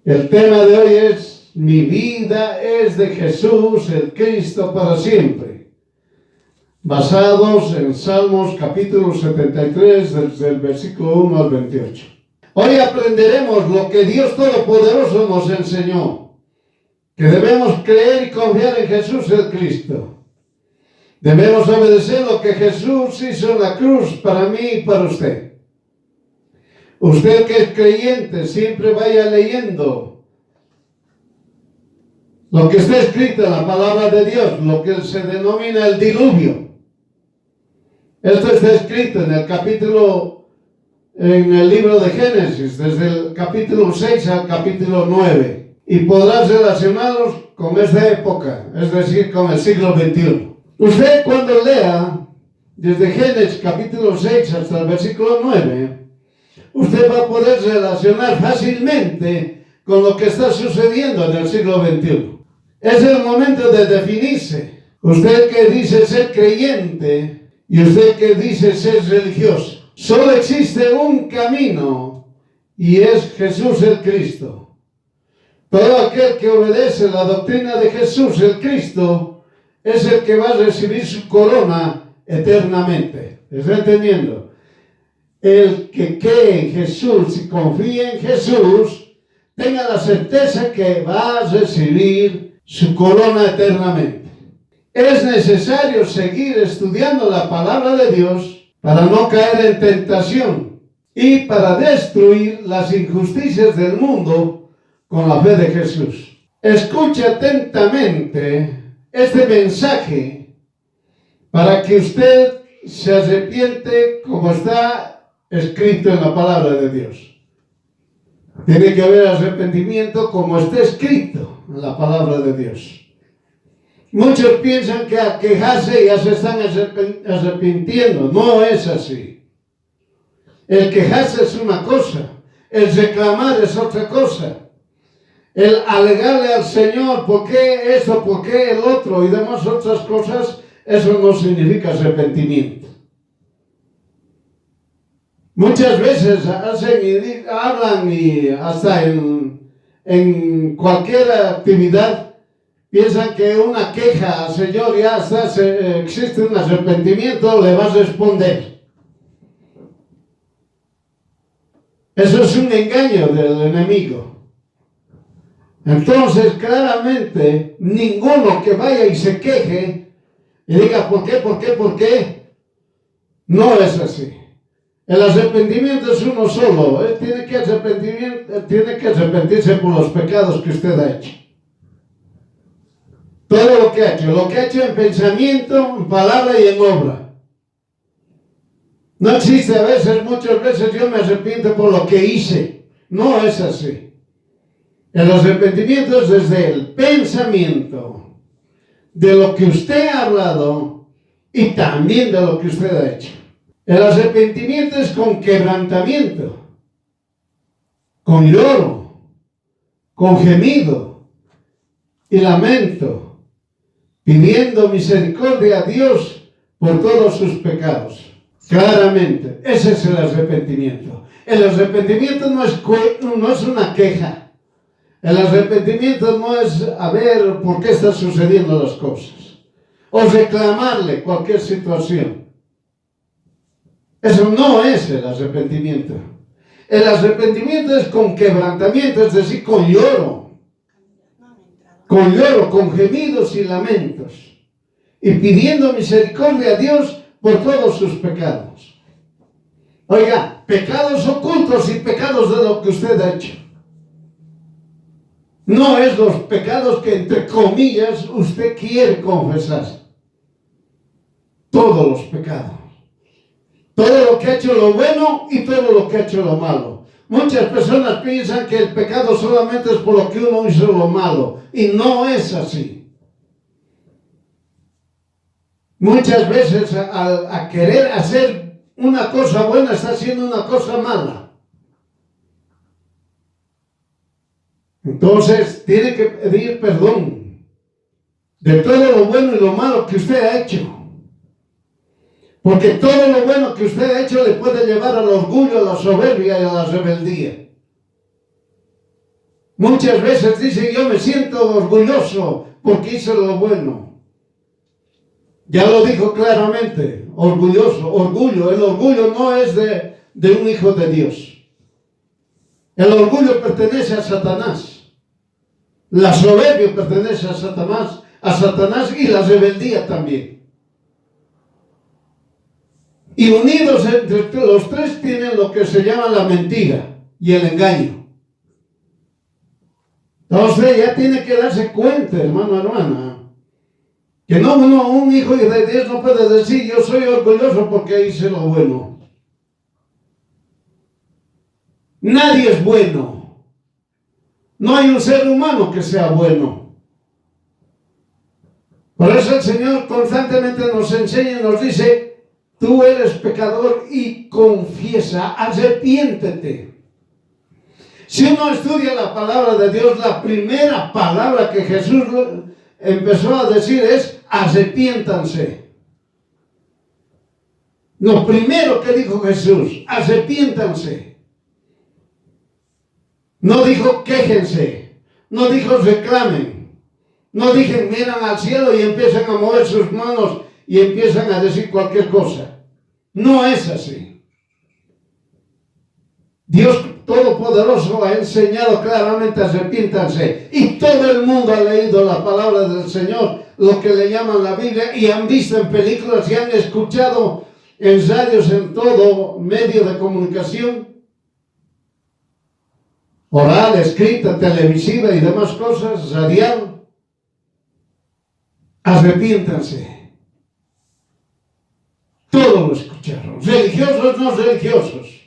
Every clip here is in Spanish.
El tema de hoy es: mi vida es de Jesús, el Cristo para siempre. Basados en Salmos capítulo 73, desde el versículo 1 al 28. Hoy aprenderemos lo que Dios Todopoderoso nos enseñó: que debemos creer y confiar en Jesús el Cristo. Debemos obedecer lo que Jesús hizo en la cruz para mí y para usted. Usted que es creyente, siempre vaya leyendo lo que está escrito en la palabra de Dios, lo que se denomina el diluvio. Esto está escrito en el libro de Génesis, desde el capítulo 6 al capítulo 9. Y podrás relacionarlos con esta época, es decir, con el siglo XXI. Usted cuando lea desde Génesis capítulo 6 hasta el versículo 9, usted va a poder relacionar fácilmente con lo que está sucediendo en el siglo XXI. Es el momento de definirse. Usted que dice ser creyente y usted que dice ser religioso. Solo existe un camino y es Jesús el Cristo. Todo aquel que obedece la doctrina de Jesús el Cristo es el que va a recibir su corona eternamente. ¿Está entendiendo? El que cree en Jesús y confía en Jesús, tenga la certeza que va a recibir su corona eternamente. Es necesario seguir estudiando la palabra de Dios para no caer en tentación y para destruir las injusticias del mundo con la fe de Jesús. Escuche atentamente este mensaje para que usted se arrepiente como está escrito en la palabra de Dios. Tiene que haber arrepentimiento como está escrito en la palabra de Dios. Muchos piensan que al quejarse ya se están arrepintiendo. No es así. El quejarse es una cosa, el reclamar es otra cosa. El alegarle al Señor por qué esto, por qué el otro y demás otras cosas, eso no significa arrepentimiento. Muchas veces hablan y hasta en cualquier actividad piensan que una queja al Señor ya existe un arrepentimiento, le va a responder. Eso es un engaño del enemigo. Entonces, claramente, ninguno que vaya y se queje y diga ¿por qué? No es así. El arrepentimiento es uno solo. Él tiene que arrepentirse por los pecados que usted ha hecho. Todo lo que ha hecho en pensamiento, en palabra y en obra. No existe muchas veces yo me arrepiento por lo que hice. No es así. El arrepentimiento es desde el pensamiento de lo que usted ha hablado y también de lo que usted ha hecho. El arrepentimiento es con quebrantamiento, con lloro, con gemido y lamento, pidiendo misericordia a Dios por todos sus pecados. Claramente, ese es el arrepentimiento. El arrepentimiento no es una queja. El arrepentimiento no es a ver por qué están sucediendo las cosas o reclamarle cualquier situación. Eso no es el arrepentimiento. El arrepentimiento es con quebrantamiento, es decir, con lloro, con gemidos y lamentos, y pidiendo misericordia a Dios por todos sus pecados. Oiga, pecados ocultos y pecados de lo que usted ha hecho. No es los pecados que, entre comillas, usted quiere confesar. Todos los pecados. Todo lo que ha hecho lo bueno y todo lo que ha hecho lo malo. Muchas personas piensan que el pecado solamente es por lo que uno hizo lo malo. Y no es así. Muchas veces a querer hacer una cosa buena está haciendo una cosa mala. Entonces, tiene que pedir perdón de todo lo bueno y lo malo que usted ha hecho. Porque todo lo bueno que usted ha hecho le puede llevar al orgullo, a la soberbia y a la rebeldía. Muchas veces dice, yo me siento orgulloso porque hice lo bueno. Ya lo dijo claramente, orgulloso, orgullo. El orgullo no es de un hijo de Dios. El orgullo pertenece a Satanás. La soberbia pertenece a Satanás y la rebeldía también. Y unidos entre los tres tienen lo que se llama la mentira y el engaño. Entonces ya tiene que darse cuenta, hermano, hermana, que un hijo de Dios no puede decir yo soy orgulloso porque hice lo bueno. Nadie es bueno. No hay un ser humano que sea bueno. Por eso el Señor constantemente nos enseña y nos dice, tú eres pecador y confiesa, arrepiéntete. Si uno estudia la palabra de Dios, la primera palabra que Jesús empezó a decir es arrepiéntanse. Lo primero que dijo Jesús, arrepiéntanse. No dijo quéjense, no dijo reclamen, no dije miran al cielo y empiezan a mover sus manos y empiezan a decir cualquier cosa. No es así. Dios Todopoderoso ha enseñado claramente arrepiéntanse y todo el mundo ha leído la palabra del Señor, lo que le llaman la Biblia, y han visto en películas y han escuchado en radios, en todo medio de comunicación, oral, escrita, televisiva y demás cosas, radial. Arrepiéntanse. Todos lo escucharon, religiosos, no religiosos.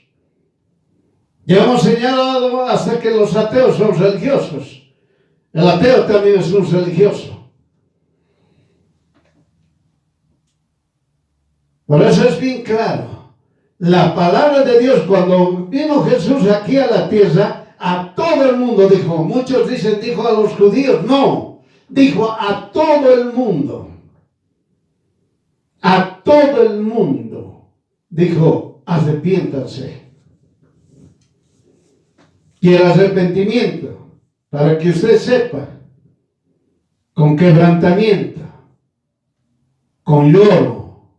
Ya hemos señalado hasta que los ateos son religiosos. El ateo también es un religioso. Por eso es bien claro. La palabra de Dios, cuando vino Jesús aquí a la tierra, a todo el mundo dijo. Muchos dicen, dijo a los judíos. No, dijo a todo el mundo. A todo el mundo. Dijo, arrepiéntanse. Y el arrepentimiento, para que usted sepa, con quebrantamiento, con lloro,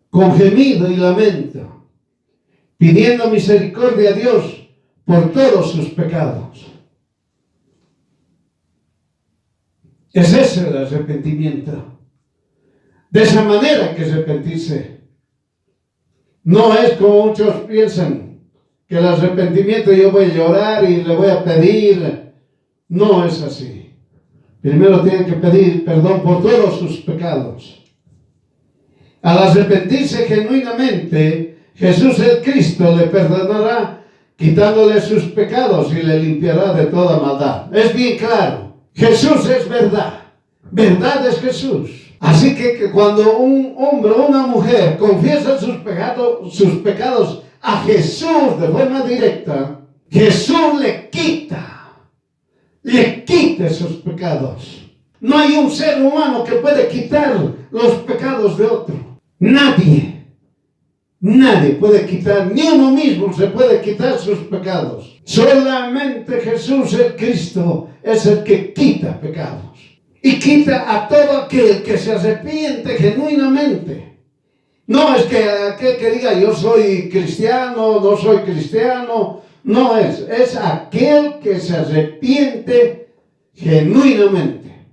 con gemido y lamento, pidiendo misericordia a Dios por todos sus pecados. Es ese el arrepentimiento. De esa manera hay que arrepentirse. No es como muchos piensan, que el arrepentimiento yo voy a llorar y le voy a pedir. No es así. Primero tienen que pedir perdón por todos sus pecados. Al arrepentirse genuinamente, Jesús el Cristo le perdonará, quitándole sus pecados y le limpiará de toda maldad. Es bien claro. Jesús es verdad. Verdad es Jesús. Así que cuando un hombre o una mujer confiesa sus pecados a Jesús de forma directa, Jesús le quita sus pecados. No hay un ser humano que puede quitar los pecados de otro. Nadie puede quitar, ni uno mismo se puede quitar sus pecados. Solamente Jesús el Cristo es el que quita pecados. Y quita a todo aquel que se arrepiente genuinamente. No es que aquel que diga yo soy cristiano, no soy cristiano. No es aquel que se arrepiente genuinamente.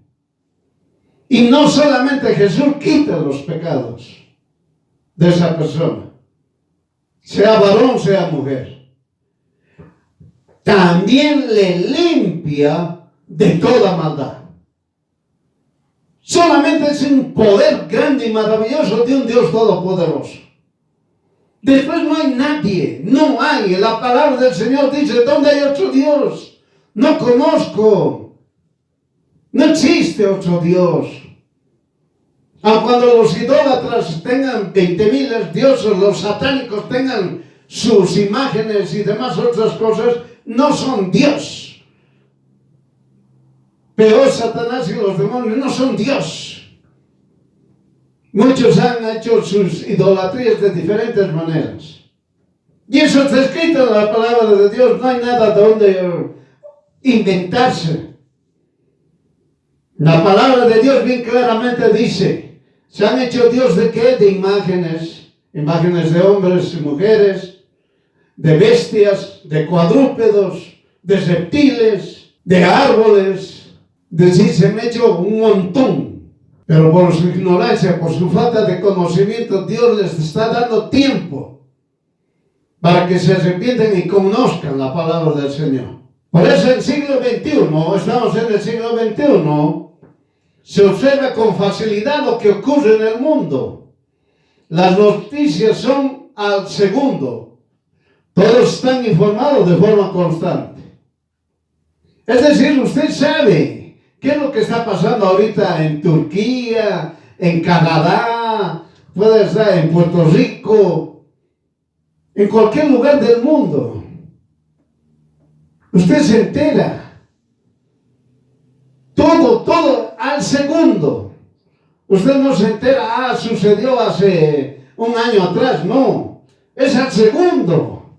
Y no solamente Jesús quita los pecados de esa persona, sea varón, sea mujer. También le limpia de toda maldad. Solamente es un poder grande y maravilloso de un Dios todopoderoso. Después no hay nadie, no hay. La palabra del Señor dice, ¿dónde hay otro Dios? No conozco. No existe otro Dios. Aun cuando los idólatras tengan 20,000 dioses, los satánicos tengan sus imágenes y demás otras cosas, no son Dios. Peor Satanás y los demonios no son Dios. Muchos han hecho sus idolatrías de diferentes maneras. Y eso está escrito en la palabra de Dios. No hay nada donde inventarse. La palabra de Dios bien claramente dice, se han hecho Dios de qué? De imágenes, imágenes de hombres y mujeres, de bestias, de cuadrúpedos, de reptiles, de árboles. Decir, se han hecho un montón. Pero por su ignorancia, por su falta de conocimiento, Dios les está dando tiempo para que se arrepienten y conozcan la palabra del Señor. Por eso en el siglo XXI, estamos en el siglo XXI, se observa con facilidad lo que ocurre en el mundo. Las noticias son al segundo. Todos están informados de forma constante. Es decir, usted sabe qué es lo que está pasando ahorita en Turquía, en Canadá, puede estar en Puerto Rico, en cualquier lugar del mundo. Usted se entera. Todo al segundo. Usted no se entera, sucedió hace un año atrás, no. Es al segundo.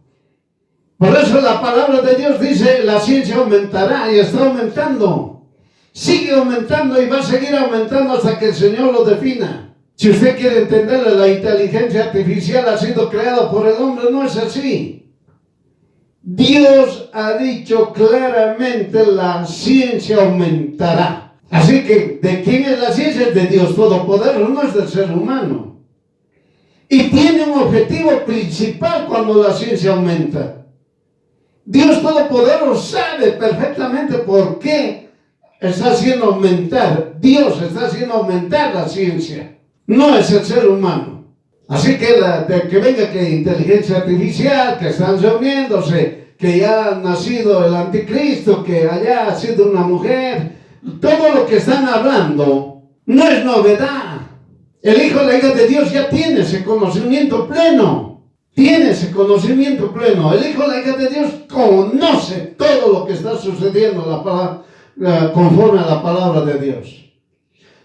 Por eso la palabra de Dios dice, la ciencia aumentará y está aumentando. Sigue aumentando y va a seguir aumentando hasta que el Señor lo defina. Si usted quiere entenderlo, la inteligencia artificial ha sido creada por el hombre, no es así. Dios ha dicho claramente, la ciencia aumentará. Así que, ¿de quién es la ciencia? Es de Dios Todopoderoso, no es del ser humano. Y tiene un objetivo principal cuando la ciencia aumenta. Dios Todopoderoso sabe perfectamente por qué está haciendo aumentar, Dios está haciendo aumentar la ciencia, no es el ser humano. Así que que venga que inteligencia artificial, que están reuniéndose, que ya ha nacido el anticristo, que allá ha sido una mujer, todo lo que están hablando no es novedad. El Hijo y la hija de Dios ya tiene ese conocimiento pleno, tiene ese conocimiento pleno. El Hijo y la hija de Dios conoce todo lo que está sucediendo, conforme a la palabra de Dios.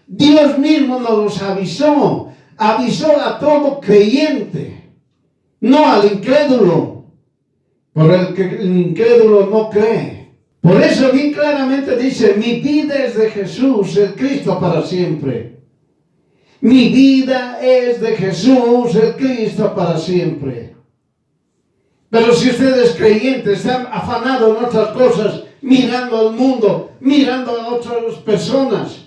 Dios mismo nos los avisó a todo creyente, no al incrédulo, por el que el incrédulo no cree. Por eso bien claramente dice, mi vida es de Jesús, el Cristo para siempre. Mi vida es de Jesús, el Cristo para siempre. Pero si usted es creyente, está afanado en otras cosas, mirando al mundo, mirando a otras personas,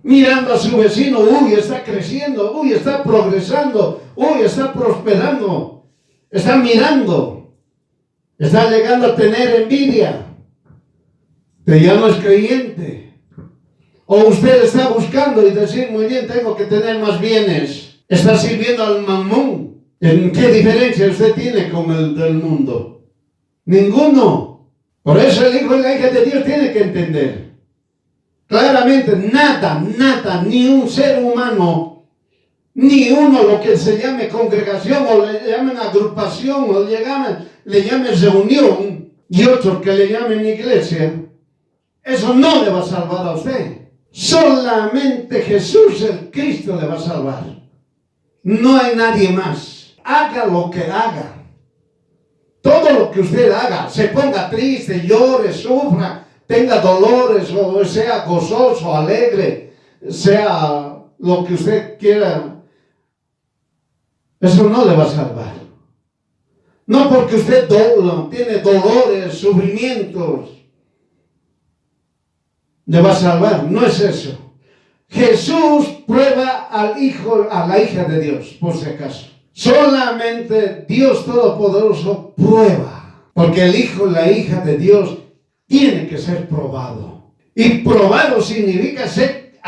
mirando a su vecino, está creciendo, está progresando, está prosperando, está mirando, está llegando a tener envidia, que ya no es creyente. O usted está buscando y decir, muy bien, tengo que tener más bienes, está sirviendo al mamón. ¿En qué diferencia usted tiene con el del mundo? Ninguno. Por eso el Hijo y la hija de Dios tiene que entender claramente, nada, ni un ser humano, ni uno lo que se llame congregación, o le llamen agrupación, o le llamen reunión, y otros que le llamen iglesia, eso no le va a salvar a usted. Solamente Jesús, el Cristo, le va a salvar. No hay nadie más. Haga lo que haga. Todo lo que usted haga, se ponga triste, llore, sufra, tenga dolores, o sea gozoso, alegre, sea lo que usted quiera, eso no le va a salvar. No porque usted tiene dolores, sufrimientos, le va a salvar, no es eso. Jesús prueba al Hijo, a la hija de Dios, por si acaso. Solamente Dios Todopoderoso prueba, porque el Hijo y la hija de Dios tiene que ser probado. Y probado significa ser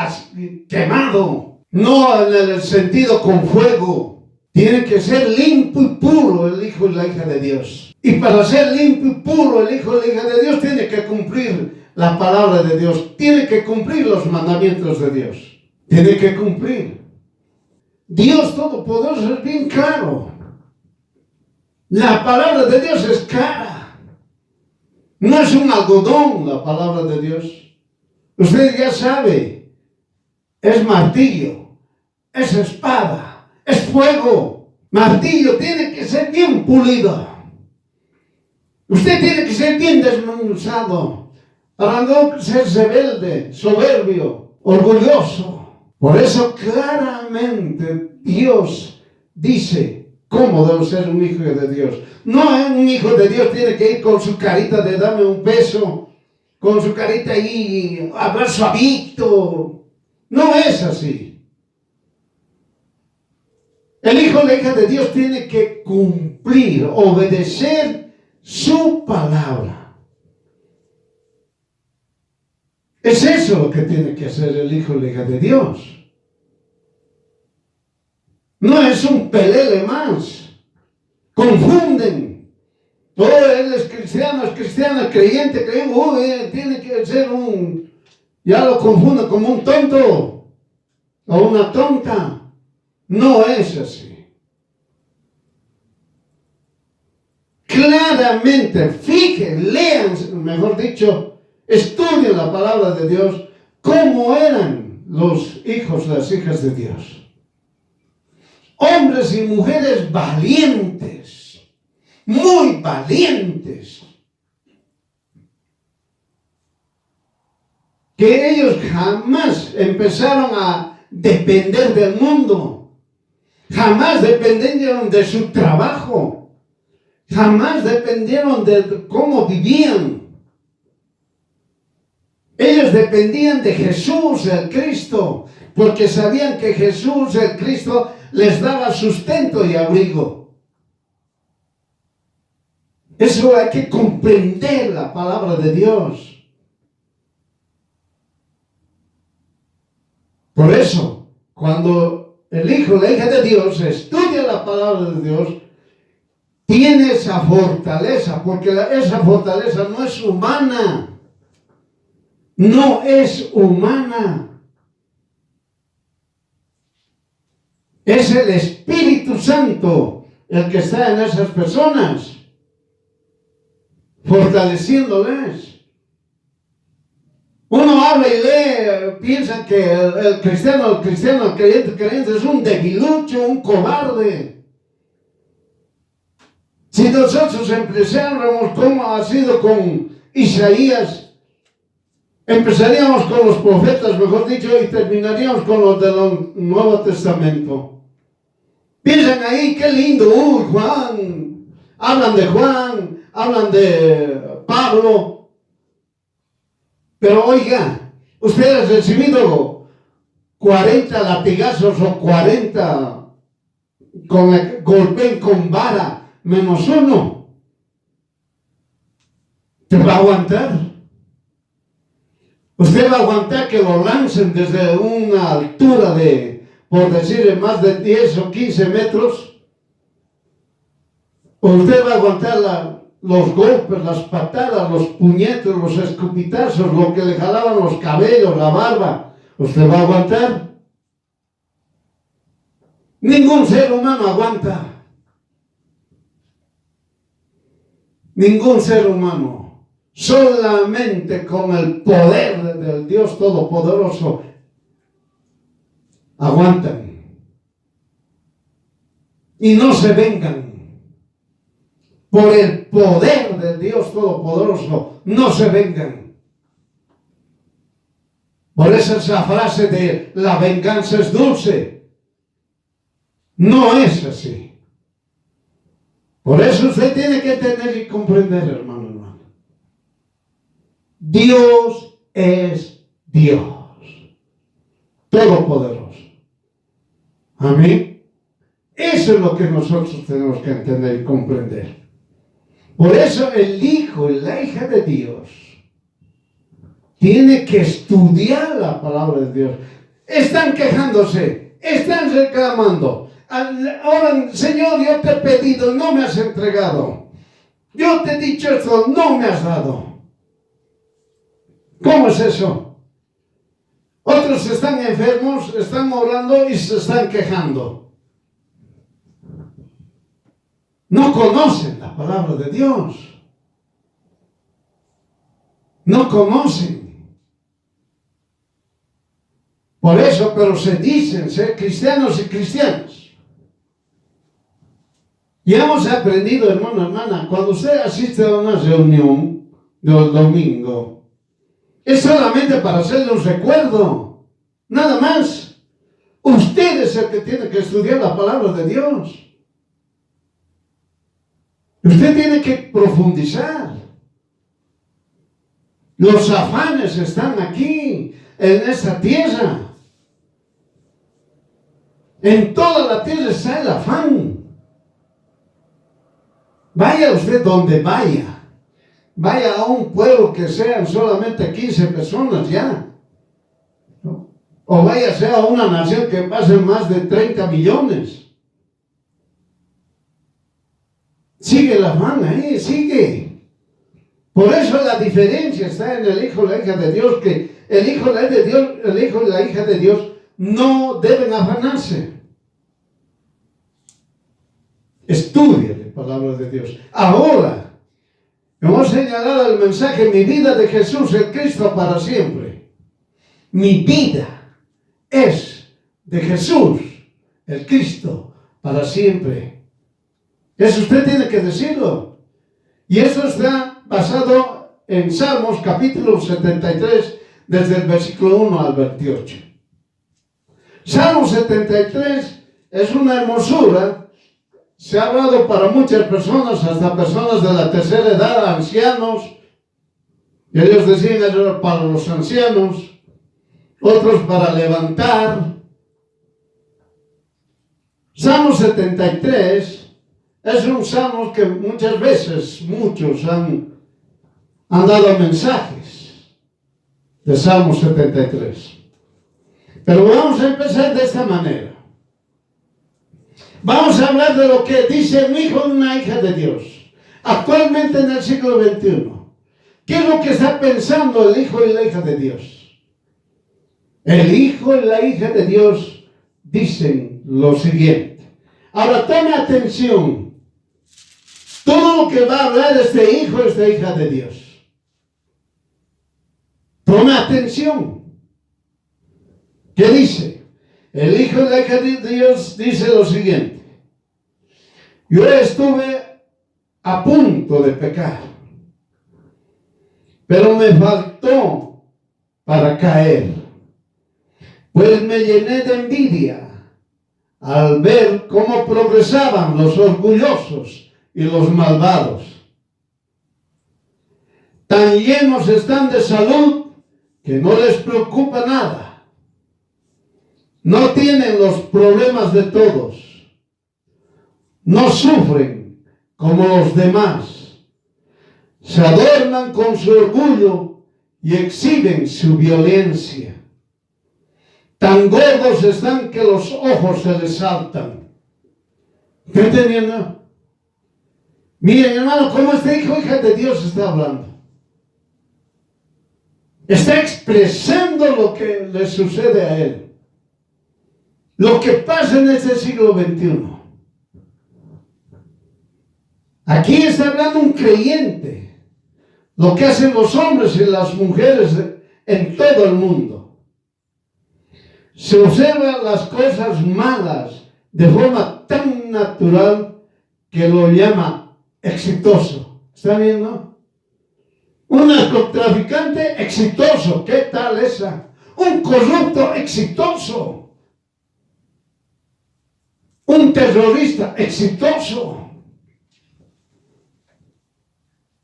quemado, no en el sentido con fuego. Tiene que ser limpio y puro el Hijo y la hija de Dios. Y para ser limpio y puro el Hijo y la hija de Dios tiene que cumplir la palabra de Dios, tiene que cumplir los mandamientos de Dios, tiene que cumplir. Dios Todopoderoso es bien claro. La palabra de Dios es clara. No es un algodón la palabra de Dios. Usted ya sabe, es martillo, es espada, es fuego. Martillo tiene que ser bien pulido. Usted tiene que ser bien desmenuzado. para no ser rebelde, soberbio, orgulloso. Por eso claramente Dios dice cómo debe ser un hijo de Dios. No, un hijo de Dios tiene que ir con su carita de dame un beso, con su carita ahí, hablar suavito. No es así. El hijo o la hija de Dios tiene que cumplir, obedecer su palabra. Es eso lo que tiene que hacer el hijo o la hija de Dios. No es un pelele más. Confunden. Oh, él es cristiano, creyente, tiene que ser ya lo confunden como un tonto o una tonta. No es así. Claramente, fijen, lean, mejor dicho, estudien la palabra de Dios, cómo eran los hijos, las hijas de Dios. Hombres y mujeres valientes, muy valientes, que ellos jamás empezaron a depender del mundo. Jamás dependieron de su trabajo. Jamás dependieron de cómo vivían. Ellos dependían de Jesús, el Cristo, porque sabían que Jesús, el Cristo, les daba sustento y abrigo. Eso hay que comprender la palabra de Dios. Por eso, cuando el hijo, la hija de Dios estudia la palabra de Dios, tiene esa fortaleza, porque esa fortaleza no es humana. No es humana. Es el Espíritu Santo el que está en esas personas, fortaleciéndoles. Uno habla y lee, piensa que el cristiano, el creyente es un debilucho, un cobarde. Si nosotros empezáramos como ha sido con Isaías, empezaríamos con los profetas, mejor dicho, y terminaríamos con los del Nuevo Testamento. Piensan ahí, qué lindo, Juan, hablan de Juan, hablan de Pablo. Pero oiga, usted ha recibido 40 latigazos o 40 golpeen con vara, menos uno. ¿Te va a aguantar? ¿Usted va a aguantar que lo lancen desde una altura de, por decir, más de 10 o 15 metros? ¿O usted va a aguantar los golpes, las patadas, los puñetes, los escupitazos, lo que le jalaban los cabellos, la barba? ¿Usted va a aguantar? Ningún ser humano aguanta. Ningún ser humano. Solamente con el poder del Dios Todopoderoso aguantan. Y no se vengan. Por el poder del Dios Todopoderoso, no se vengan. Por eso esa frase de la venganza es dulce. No es así. Por eso usted tiene que tener y comprender, hermano. Dios es Dios. Todopoderoso. Amén. Eso es lo que nosotros tenemos que entender y comprender. Por eso el hijo y la hija de Dios tiene que estudiar la palabra de Dios. Están quejándose, están reclamando. Ahora, Señor, yo te he pedido, no me has entregado. Yo te he dicho esto, no me has dado. ¿Cómo es eso? Otros están enfermos, están orando y se están quejando. No conocen la palabra de Dios. No conocen. Por eso, pero se dicen ser cristianos y cristianas. Y hemos aprendido, hermano, hermana, cuando usted asiste a una reunión del domingo, es solamente para hacerle un recuerdo, nada más. Usted es el que tiene que estudiar la palabra de Dios. Usted tiene que profundizar. Los afanes están aquí, en esta tierra. En toda la tierra está el afán. Vaya usted donde vaya. Vaya a un pueblo que sean solamente 15 personas ya. O vaya a una nación que pase más de 30 millones. Sigue el afán ahí, sigue. Por eso la diferencia está en el hijo y la hija de Dios, que el hijo y la hija de Dios no deben afanarse. Estudie la palabra de Dios. Ahora, hemos señalado el mensaje: mi vida de Jesús, el Cristo para siempre. Mi vida es de Jesús, el Cristo para siempre. Eso usted tiene que decirlo. Y eso está basado en Salmos capítulo 73, desde el versículo 1 al 28. Salmo 73 es una hermosura. Se ha hablado para muchas personas, hasta personas de la tercera edad, ancianos. Y ellos decían eso para los ancianos, otros para levantar. Salmo 73 es un salmo que muchas veces muchos han dado mensajes de Salmo 73. Pero vamos a empezar de esta manera. Vamos a hablar de lo que dice un hijo y una hija de Dios, actualmente en el siglo XXI. ¿Qué es lo que está pensando el hijo y la hija de Dios? El hijo y la hija de Dios dicen lo siguiente. Ahora tome atención. Todo lo que va a hablar este hijo y esta hija de Dios. Tome atención. ¿Qué dice? El hijo y la hija de Dios dice lo siguiente. Yo estuve a punto de pecar, pero me faltó para caer, pues me llené de envidia al ver cómo progresaban los orgullosos y los malvados. Tan llenos están de salud que no les preocupa nada. No tienen los problemas de todos. No sufren como los demás. Se adornan con su orgullo y exhiben su violencia. Tan gordos están que los ojos se les saltan. ¿Qué entendiendo? Miren, hermano, cómo este hijo, hija de Dios está hablando. Está expresando lo que le sucede a él. Lo que pasa en este siglo XXI. Aquí está hablando un creyente. Lo que hacen los hombres y las mujeres en todo el mundo. Se observan las cosas malas de forma tan natural que lo llama exitoso. ¿Está viendo? Un narcotraficante exitoso. ¿Qué tal esa? Un corrupto exitoso. Un terrorista exitoso.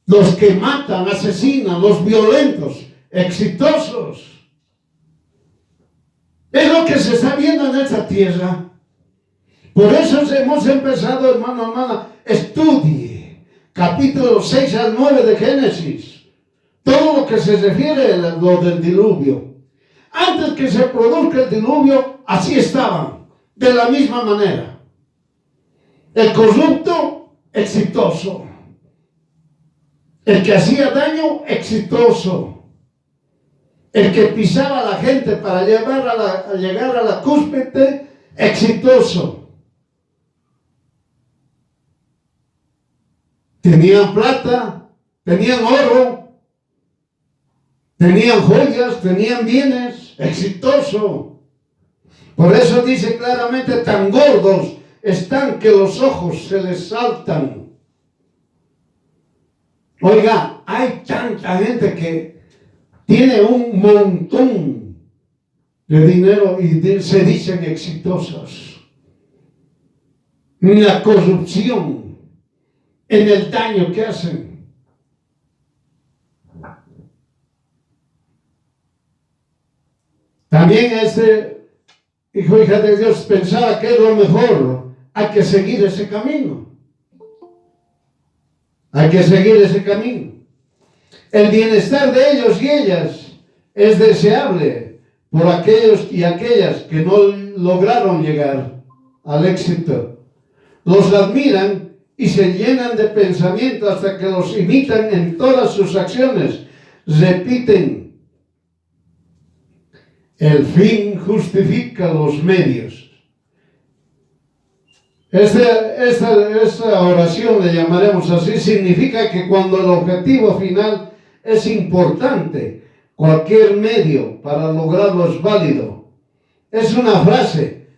Los que matan, asesinan, los violentos, exitosos. Es lo que se está viendo en esta tierra. Por eso hemos empezado, hermano, hermana, estudie capítulo 6 al 9 de Génesis. Todo lo que se refiere a lo del diluvio. Antes que se produzca el diluvio, así estaban, de la misma manera. El corrupto, exitoso. El que hacía daño, exitoso. El que pisaba a la gente para llegar a la cúspide, exitoso. Tenían plata, tenían oro, tenían joyas, tenían bienes, exitoso. Por eso dice claramente, tan gordos están que los ojos se les saltan. Oiga, hay tanta gente que tiene un montón de dinero y se dicen exitosos. En la corrupción, en el daño que hacen. También este hijo, hija de Dios, pensaba que es lo mejor. Hay que seguir ese camino. Hay que seguir ese camino. El bienestar de ellos y ellas es deseable por aquellos y aquellas que no lograron llegar al éxito. Los admiran y se llenan de pensamiento hasta que los imitan en todas sus acciones. Repiten: el fin justifica los medios. Esta oración, le llamaremos así, significa que cuando el objetivo final es importante, cualquier medio para lograrlo es válido. Es una frase,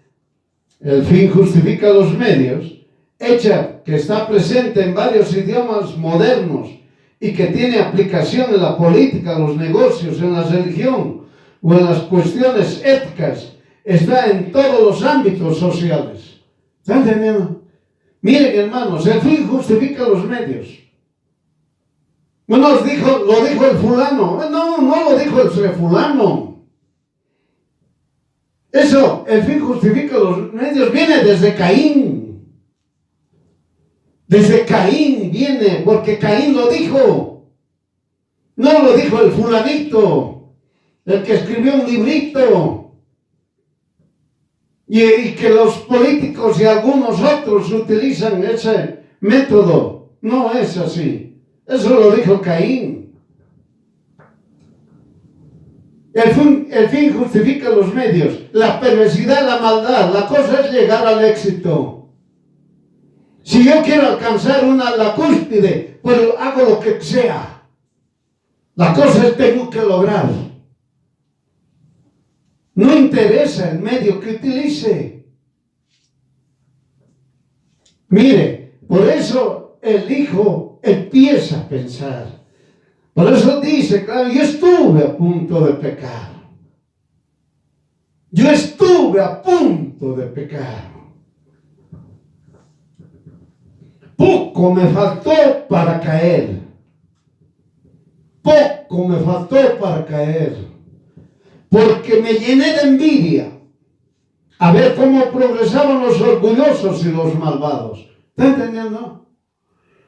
el fin justifica los medios, hecha que está presente en varios idiomas modernos y que tiene aplicación en la política, los negocios, en la religión o en las cuestiones éticas. Está en todos los ámbitos sociales. ¿Están entendiendo? Miren, hermanos, el fin justifica los medios. No lo dijo el fulano. No lo dijo el fulano. Eso, el fin justifica los medios, viene desde Caín. Desde Caín viene, porque Caín lo dijo. No lo dijo el fulanito, el que escribió un librito. Y que los políticos y algunos otros utilizan ese método. No es así. Eso lo dijo Caín. El fin justifica los medios. La perversidad, la maldad. La cosa es llegar al éxito. Si yo quiero alcanzar la cúspide, pues hago lo que sea. La cosa es tengo que lograr. No interesa el medio que utilice. Mire, por eso el hijo empieza a pensar. Por eso dice, claro, yo estuve a punto de pecar. Yo estuve a punto de pecar. Poco me faltó para caer. Poco me faltó para caer. Porque me llené de envidia a ver cómo progresaban los orgullosos y los malvados. ¿Está entendiendo?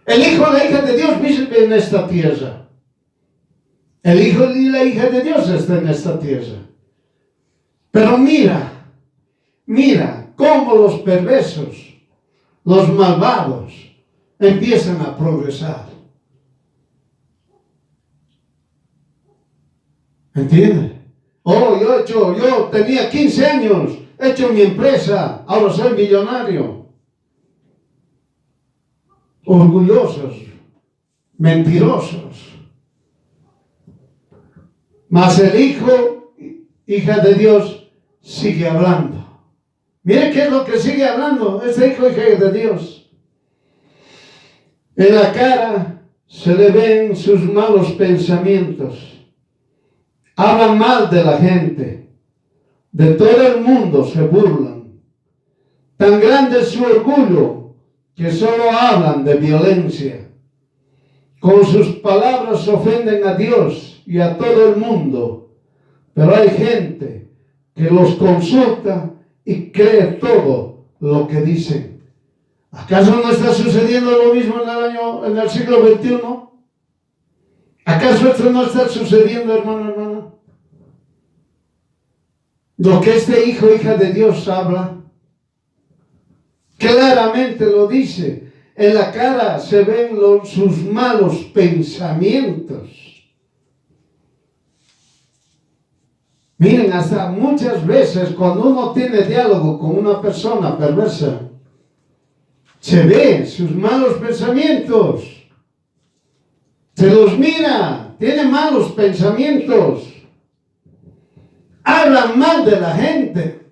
El hijo y la hija de Dios vive en esta tierra. El hijo y la hija de Dios está en esta tierra. Pero mira cómo los perversos, los malvados, empiezan a progresar. ¿Entiendes? Oh, yo tenía 15 años, he hecho mi empresa, ahora soy millonario. Orgullosos, mentirosos. Mas el hijo, hija de Dios, sigue hablando. Mire qué es lo que sigue hablando este hijo, hija de Dios. En la cara se le ven sus malos pensamientos. Hablan mal de la gente. De todo el mundo se burlan. Tan grande es su orgullo que solo hablan de violencia. Con sus palabras ofenden a Dios y a todo el mundo. Pero hay gente que los consulta y cree todo lo que dicen. ¿Acaso no está sucediendo lo mismo en el siglo XXI? ¿Acaso esto no está sucediendo, hermano? Lo que este hijo, hija de Dios habla, claramente lo dice. En la cara se ven sus malos pensamientos. Miren, hasta muchas veces cuando uno tiene diálogo con una persona perversa, se ve sus malos pensamientos. Se los mira, tiene malos pensamientos. Hablan mal de la gente.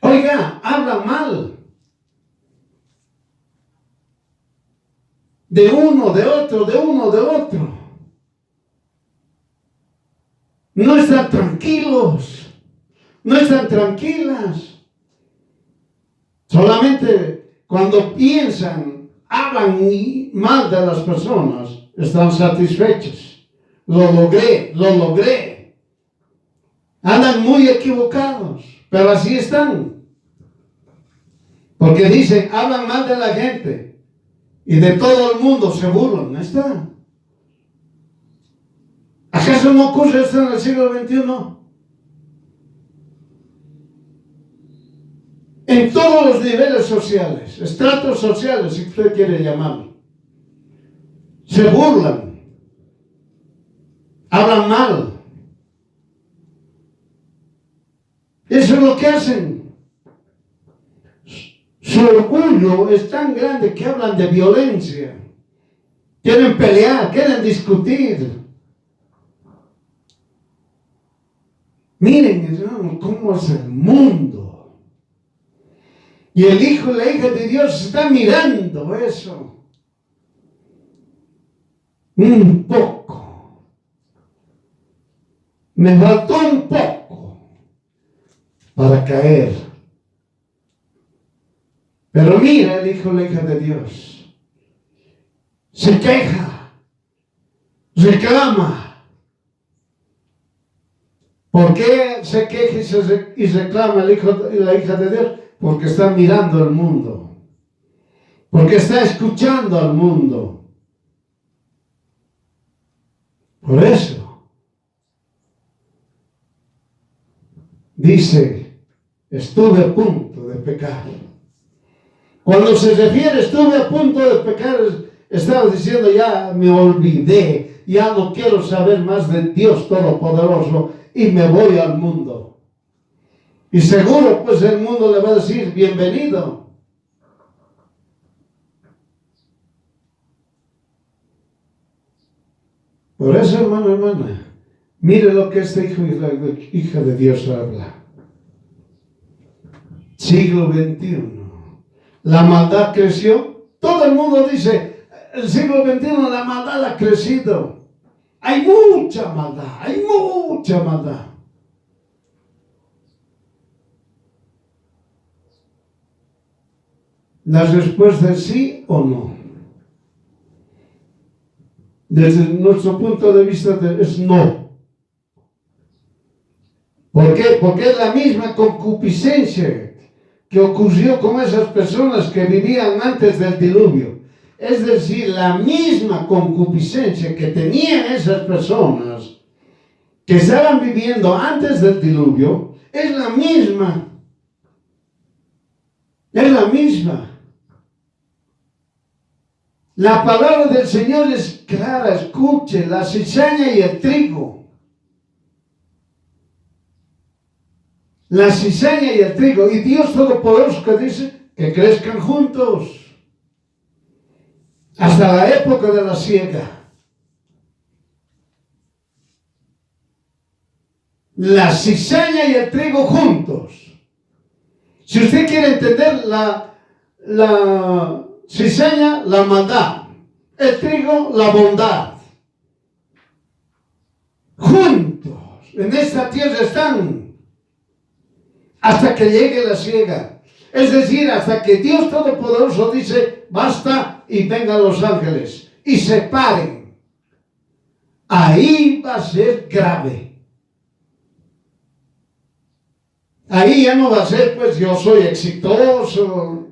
Oiga, hablan mal. De uno, de otro. no están tranquilos, no están tranquilas. Solamente cuando piensan, hablan mal de las personas, están satisfechos. Lo logré. Andan muy equivocados, pero así están. Porque dicen, hablan mal de la gente y de todo el mundo se burlan. Ahí está. ¿Acaso no ocurre esto en el siglo XXI? En todos los niveles sociales, estratos sociales, si usted quiere llamarlo, se burlan, hablan mal. Eso es lo que hacen. Su orgullo es tan grande que hablan de violencia. Quieren pelear, quieren discutir. Miren, hermanos, cómo es el mundo. Y el Hijo y la hija de Dios están mirando eso. Un poco. Me faltó un poco para caer. Pero mira el Hijo y la hija de Dios. Se queja. Reclama. ¿Por qué se queja y reclama el Hijo y la hija de Dios? Porque está mirando el mundo. Porque está escuchando al mundo. Por eso. Dice, estuve a punto de pecar. Cuando se refiere estuve a punto de pecar, estaba diciendo ya me olvidé, ya no quiero saber más de Dios Todopoderoso y me voy al mundo. Y seguro pues el mundo le va a decir bienvenido. Por eso, hermana, mire lo que este hijo y la hija de Dios habla. Siglo XXI. La maldad creció. Todo el mundo dice, el siglo XXI la maldad ha crecido. Hay mucha maldad. La respuesta es sí o no. Desde nuestro punto de vista es no. ¿Por qué? Porque es la misma concupiscencia que ocurrió con esas personas que vivían antes del diluvio. Es decir, la misma concupiscencia que tenían esas personas que estaban viviendo antes del diluvio, es la misma. Es la misma. La palabra del Señor es clara, escuche, la cizaña y el trigo. La cizaña y el trigo. Y Dios Todopoderoso que dice que crezcan juntos. Hasta la época de la siega. La cizaña y el trigo juntos. Si usted quiere entender la cizaña, la maldad. El trigo, la bondad. Juntos. En esta tierra están. Hasta que llegue la siega. Es decir, hasta que Dios Todopoderoso dice, basta y vengan los ángeles y se paren. Ahí va a ser grave. Ahí ya no va a ser, pues yo soy exitoso,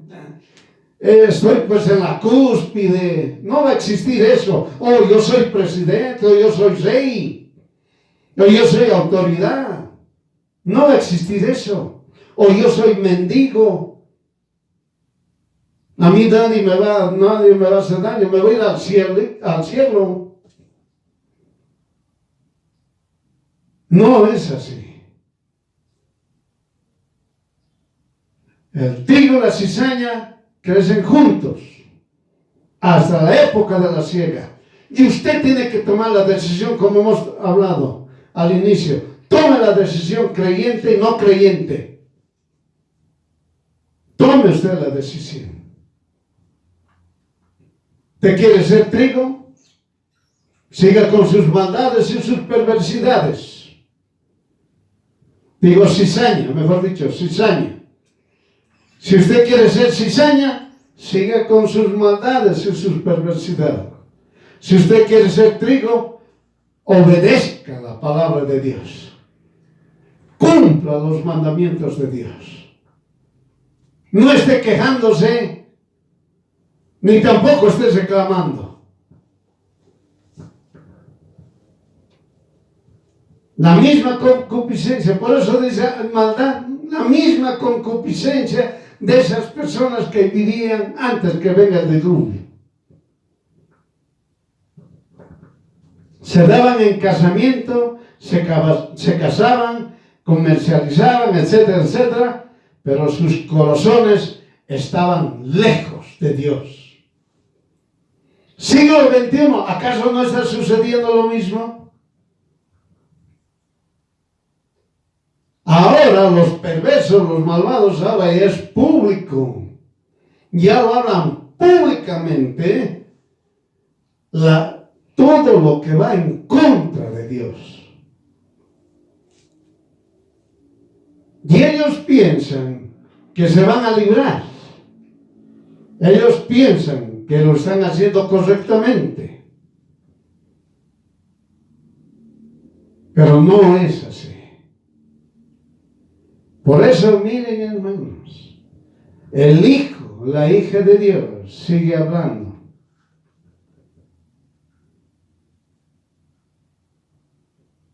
estoy pues en la cúspide. No va a existir eso. Oh, yo soy presidente, o yo soy rey, o yo soy autoridad. No va a existir eso. O yo soy mendigo. A mí nadie me va a hacer daño. Me voy a ir al cielo. No es así. El trigo y la cizaña crecen juntos hasta la época de la siega. Y usted tiene que tomar la decisión, como hemos hablado al inicio. Tome la decisión, creyente y no creyente. Tome usted la decisión. ¿Te quiere ser trigo? Siga con sus maldades y sus perversidades. Digo cizaña, mejor dicho, cizaña. Si usted quiere ser cizaña, siga con sus maldades y sus perversidades. Si usted quiere ser trigo, obedezca la palabra de Dios. Cumpla los mandamientos de Dios. No esté quejándose, ni tampoco esté reclamando. La misma concupiscencia, por eso dice maldad, la misma concupiscencia de esas personas que vivían antes que venga el diluvio. Se daban en casamiento, se casaban, comercializaban, etcétera, etcétera, pero sus corazones estaban lejos de Dios. Siglo XXI, ¿acaso no está sucediendo lo mismo? Ahora los perversos, los malvados, ahora ya es público. Ya lo hablan públicamente. Todo lo que va en contra de Dios. Y ellos piensan que se van a librar. Ellos piensan que lo están haciendo correctamente. Pero no es así. Por eso, miren, hermanos, el Hijo, la hija de Dios, sigue hablando.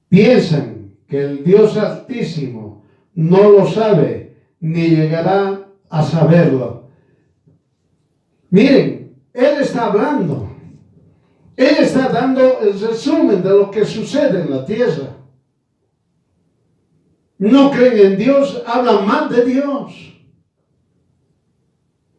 Piensan que el Dios Altísimo no lo sabe, ni llegará a saberlo. Miren, Él está hablando. Él está dando el resumen de lo que sucede en la tierra. No creen en Dios, hablan mal de Dios.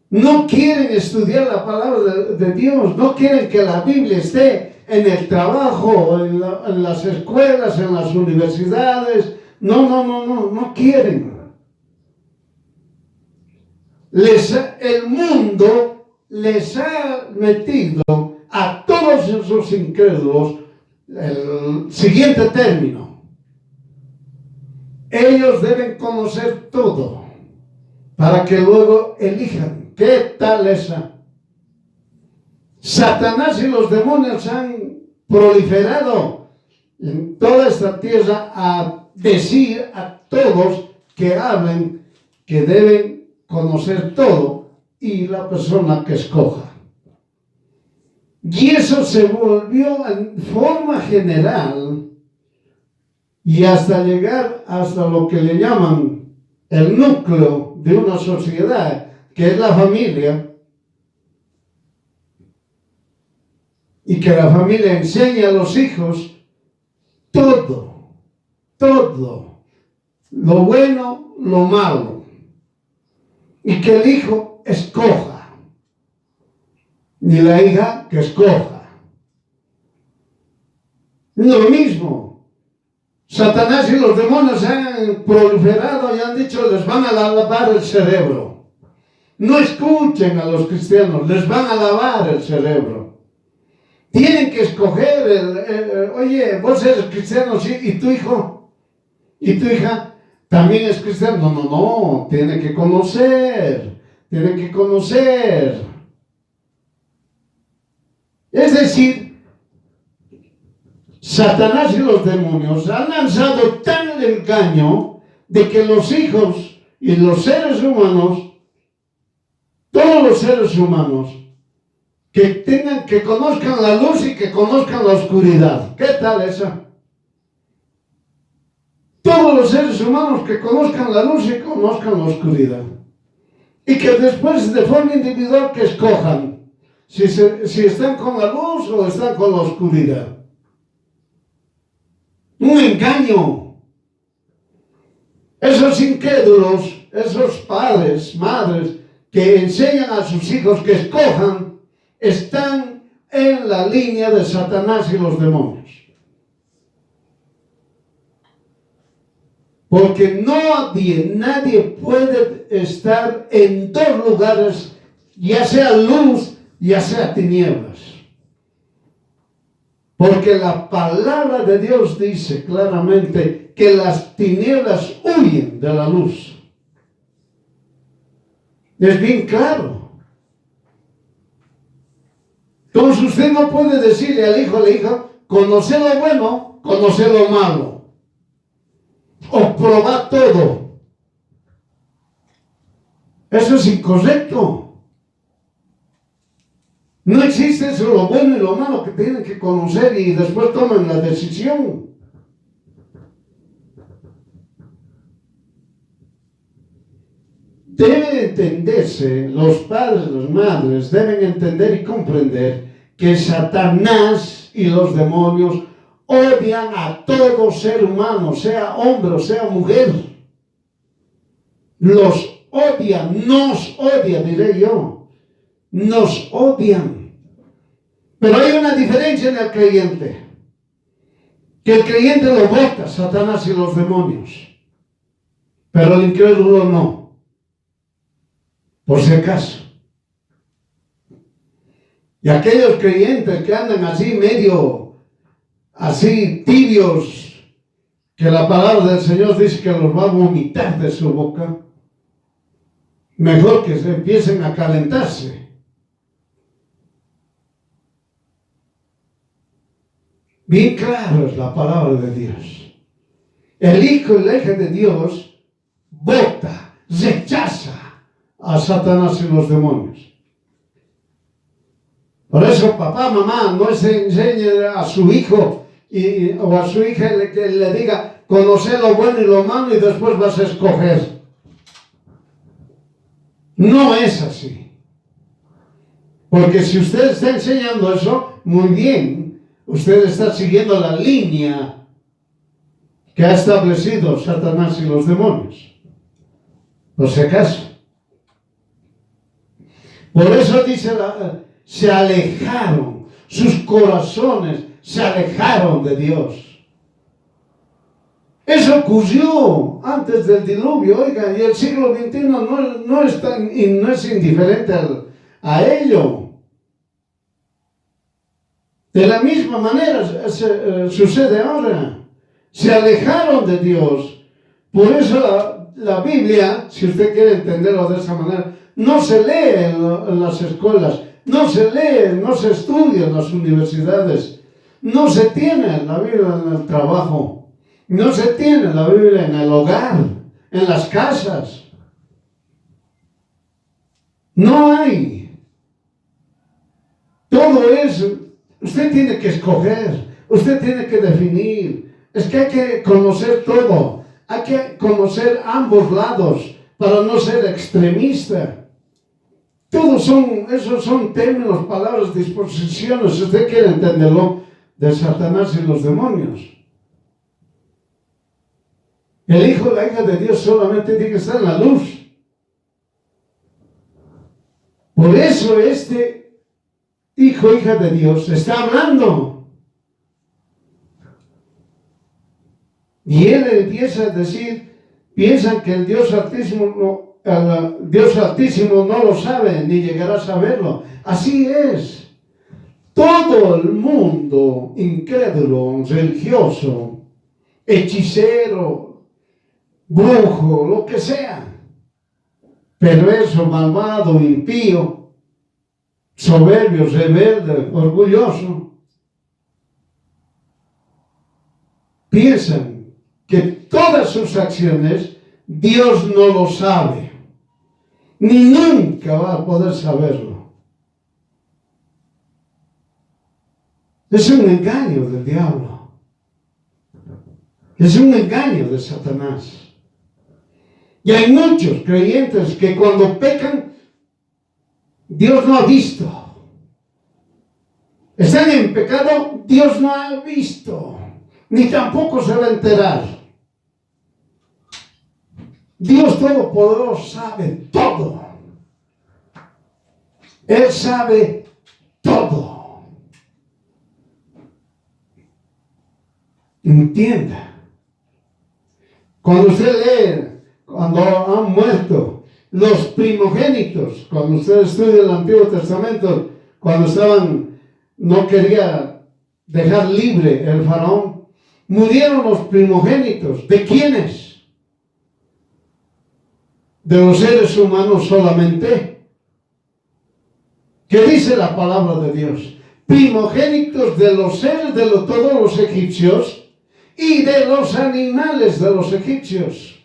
No quieren estudiar la palabra de Dios, no quieren que la Biblia esté en el trabajo, en las escuelas, en las universidades. No quieren. El mundo les ha metido a todos esos incrédulos el siguiente término. Ellos deben conocer todo para que luego elijan. ¿Qué tal esa? Satanás y los demonios han proliferado en toda esta tierra a decir a todos que hablen que deben conocer todo y la persona que escoja. Y eso se volvió en forma general y hasta llegar hasta lo que le llaman el núcleo de una sociedad, que es la familia, y que la familia enseña a los hijos todo, lo bueno, lo malo, y que el hijo escoja, ni la hija que escoja. Lo mismo. Satanás y los demonios han proliferado y han dicho, les van a lavar el cerebro. No escuchen a los cristianos, les van a lavar el cerebro. Tienen que escoger, oye, vos eres cristiano, sí, y tu hijo, y tu hija también es cristiano. No, tienen que conocer. Es decir, Satanás y los demonios han lanzado tan el engaño de que los hijos y los seres humanos, todos los seres humanos, que conozcan la luz y que conozcan la oscuridad. ¿Qué tal esa? Todos los seres humanos que conozcan la luz y conozcan la oscuridad. Y que después de forma individual que escojan si están con la luz o están con la oscuridad. Un engaño. Esos incrédulos, esos padres, madres que enseñan a sus hijos que escojan, están en la línea de Satanás y los demonios. Porque nadie puede estar en dos lugares, ya sea luz, ya sea tinieblas. Porque la palabra de Dios dice claramente que las tinieblas huyen de la luz. Es bien claro. Entonces usted no puede decirle al hijo o a la hija, conoce lo bueno, conoce lo malo. O probar todo. Eso es incorrecto. No existe eso, lo bueno y lo malo que tienen que conocer y después toman la decisión. Debe entenderse, los padres, las madres deben entender y comprender que Satanás y los demonios odian a todo ser humano, sea hombre o sea mujer. Los odian, nos odia, diré yo. Nos odian. Pero hay una diferencia en el creyente. Que el creyente lo vota, Satanás y los demonios. Pero el incrédulo no. Por si acaso. Y aquellos creyentes que andan así medio, así tibios, que la palabra del Señor dice que los va a vomitar de su boca, mejor que se empiecen a calentarse. Bien claro es la palabra de Dios. El hijo y la hija de Dios vota, rechaza a Satanás y los demonios. Por eso papá, mamá, no se enseñe a su hijo o a su hija que le diga, conoce lo bueno y lo malo y después vas a escoger. No es así. Porque si usted está enseñando eso, muy bien. Usted está siguiendo la línea que ha establecido Satanás y los demonios. Por si acaso. Por eso dice, se alejaron, sus corazones se alejaron de Dios. Eso ocurrió antes del diluvio, oiga, y el siglo XXI no es indiferente a ello. De la misma manera sucede ahora. Se alejaron de Dios. Por eso la Biblia, si usted quiere entenderlo de esa manera, no se lee en las escuelas, no se lee, no se estudia en las universidades, no se tiene la Biblia en el trabajo, no se tiene la Biblia en el hogar, en las casas. No hay. Todo eso. Usted tiene que escoger, usted tiene que definir. Es que hay que conocer todo, hay que conocer ambos lados para no ser extremista. Esos son términos, palabras, disposiciones, si usted quiere entenderlo, de Satanás y los demonios. El hijo y la hija de Dios solamente tiene que estar en la luz. Por eso hijo, hija de Dios, está hablando. Y él empieza a decir, piensan que el Dios Altísimo no lo sabe, ni llegará a saberlo. Así es. Todo el mundo incrédulo, religioso, hechicero, brujo, lo que sea, perverso, malvado, impío, soberbio, rebelde, orgulloso, piensan que todas sus acciones Dios no lo sabe, ni nunca va a poder saberlo. Es un engaño del diablo, es un engaño de Satanás. Y hay muchos creyentes que cuando pecan, Dios no ha visto. Están en pecado, Dios no ha visto, ni tampoco se va a enterar. Dios Todopoderoso sabe todo. Él sabe todo. Entienda. Cuando usted lee, cuando han muerto los primogénitos, cuando usted estudia el Antiguo Testamento, cuando no quería dejar libre el faraón, murieron los primogénitos. ¿De quiénes? ¿De los seres humanos solamente? ¿Qué dice la palabra de Dios? Primogénitos de los seres de todos los egipcios y de los animales de los egipcios.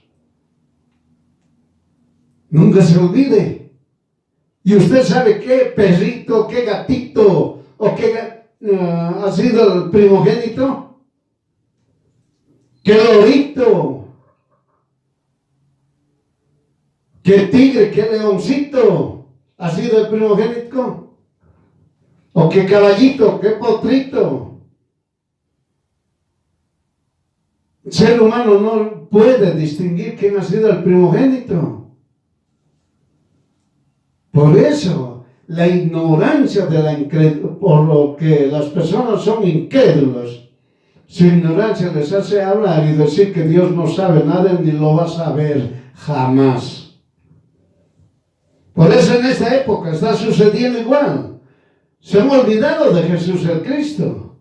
Nunca se olvide. Y usted sabe qué perrito, qué gatito o qué ha sido el primogénito. Qué lorito, qué tigre, qué leoncito ha sido el primogénito. O qué caballito, qué potrito. El ser humano no puede distinguir quién ha sido el primogénito. Por eso, la ignorancia de por lo que las personas son incrédulas, su ignorancia les hace hablar y decir que Dios no sabe nada ni lo va a saber jamás. Por eso en esta época está sucediendo igual. Se han olvidado de Jesús el Cristo.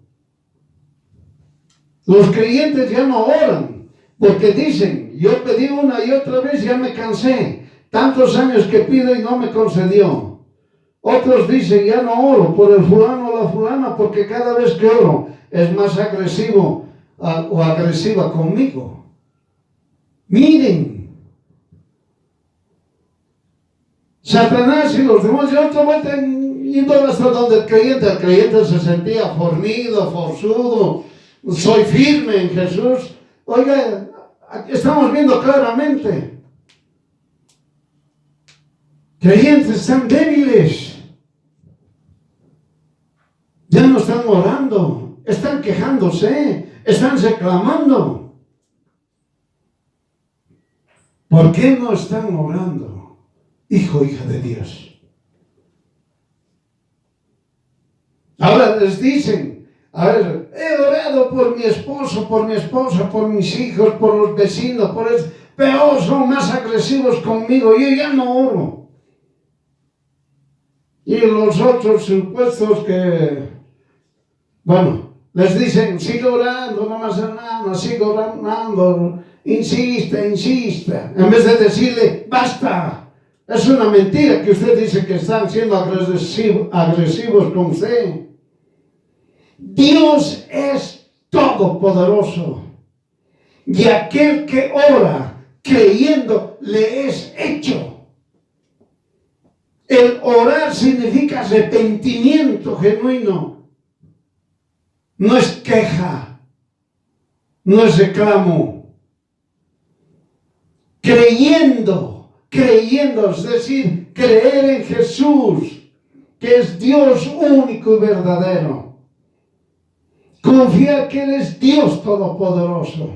Los creyentes ya no oran, porque dicen, yo pedí una y otra vez, ya me cansé. Tantos años que pido y no me concedió. Otros dicen, ya no oro por el fulano o la fulana, porque cada vez que oro es más agresivo o agresiva conmigo. Miren, Satanás y los demás ya otra vuelta yendo hasta donde el creyente se sentía fornido, forzudo, soy firme en Jesús. Oiga, estamos viendo claramente. Creyentes están débiles. Ya no están orando, están quejándose, están reclamando. ¿Por qué no están orando? Hijo, hija de Dios. Ahora les dicen, a ver, he orado por mi esposo, por mi esposa, por mis hijos, por los vecinos, por eso, pero son más agresivos conmigo, yo ya no oro. Y los otros supuestos que, bueno, les dicen, sigue orando, no más nada, sigue orando, insista. En vez de decirle, basta, es una mentira que usted dice que están siendo agresivos con usted. Dios es todopoderoso. Y aquel que ora creyendo le es hecho. El orar significa arrepentimiento genuino. No es queja, no es reclamo. Creyendo, es decir, creer en Jesús, que es Dios único y verdadero. Confiar que Él es Dios todopoderoso.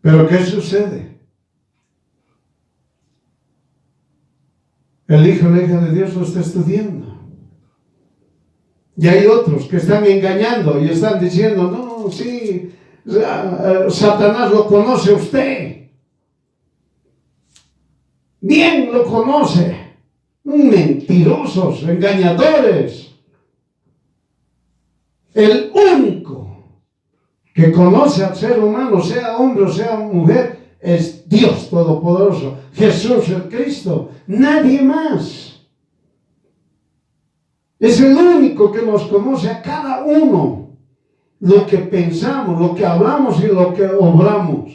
Pero ¿qué sucede? El hijo o la hija de Dios lo está estudiando. Y hay otros que están engañando y están diciendo, no, sí, Satanás lo conoce a usted. Bien lo conoce. Mentirosos, engañadores. El único que conoce al ser humano, sea hombre o sea mujer, es Dios Todopoderoso, Jesús el Cristo, nadie más. Es el único que nos conoce a cada uno, lo que pensamos, lo que hablamos y lo que obramos.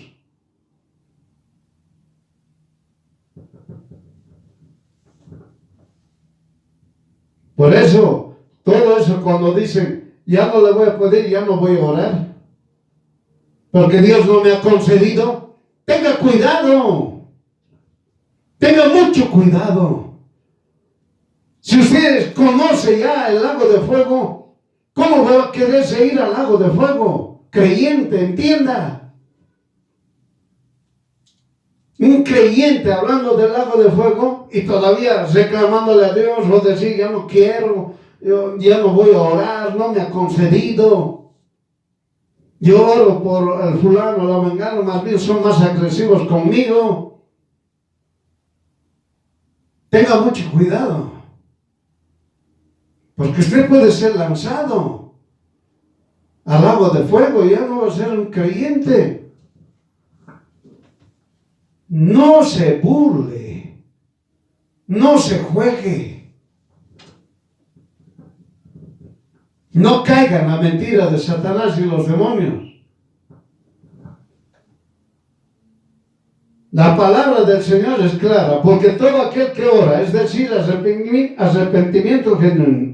Por eso, todo eso cuando dicen, ya no le voy a pedir, ya no voy a orar, porque Dios no me ha concedido. Tenga cuidado, tenga mucho cuidado. Si usted conoce ya el lago de fuego, ¿cómo va a quererse ir al lago de fuego? Creyente, entienda. Un creyente hablando del lago de fuego y todavía reclamándole a Dios o decir, ya no quiero, yo ya no voy a orar, no me ha concedido. Yo oro por el fulano, la mengano, más bien son más agresivos conmigo. Tenga mucho cuidado. Porque usted puede ser lanzado al lago de fuego y ya no va a ser un creyente. No se burle, no se juegue, no caiga en la mentira de Satanás y los demonios. La palabra del Señor es clara, porque todo aquel que ora, es decir, arrepentimiento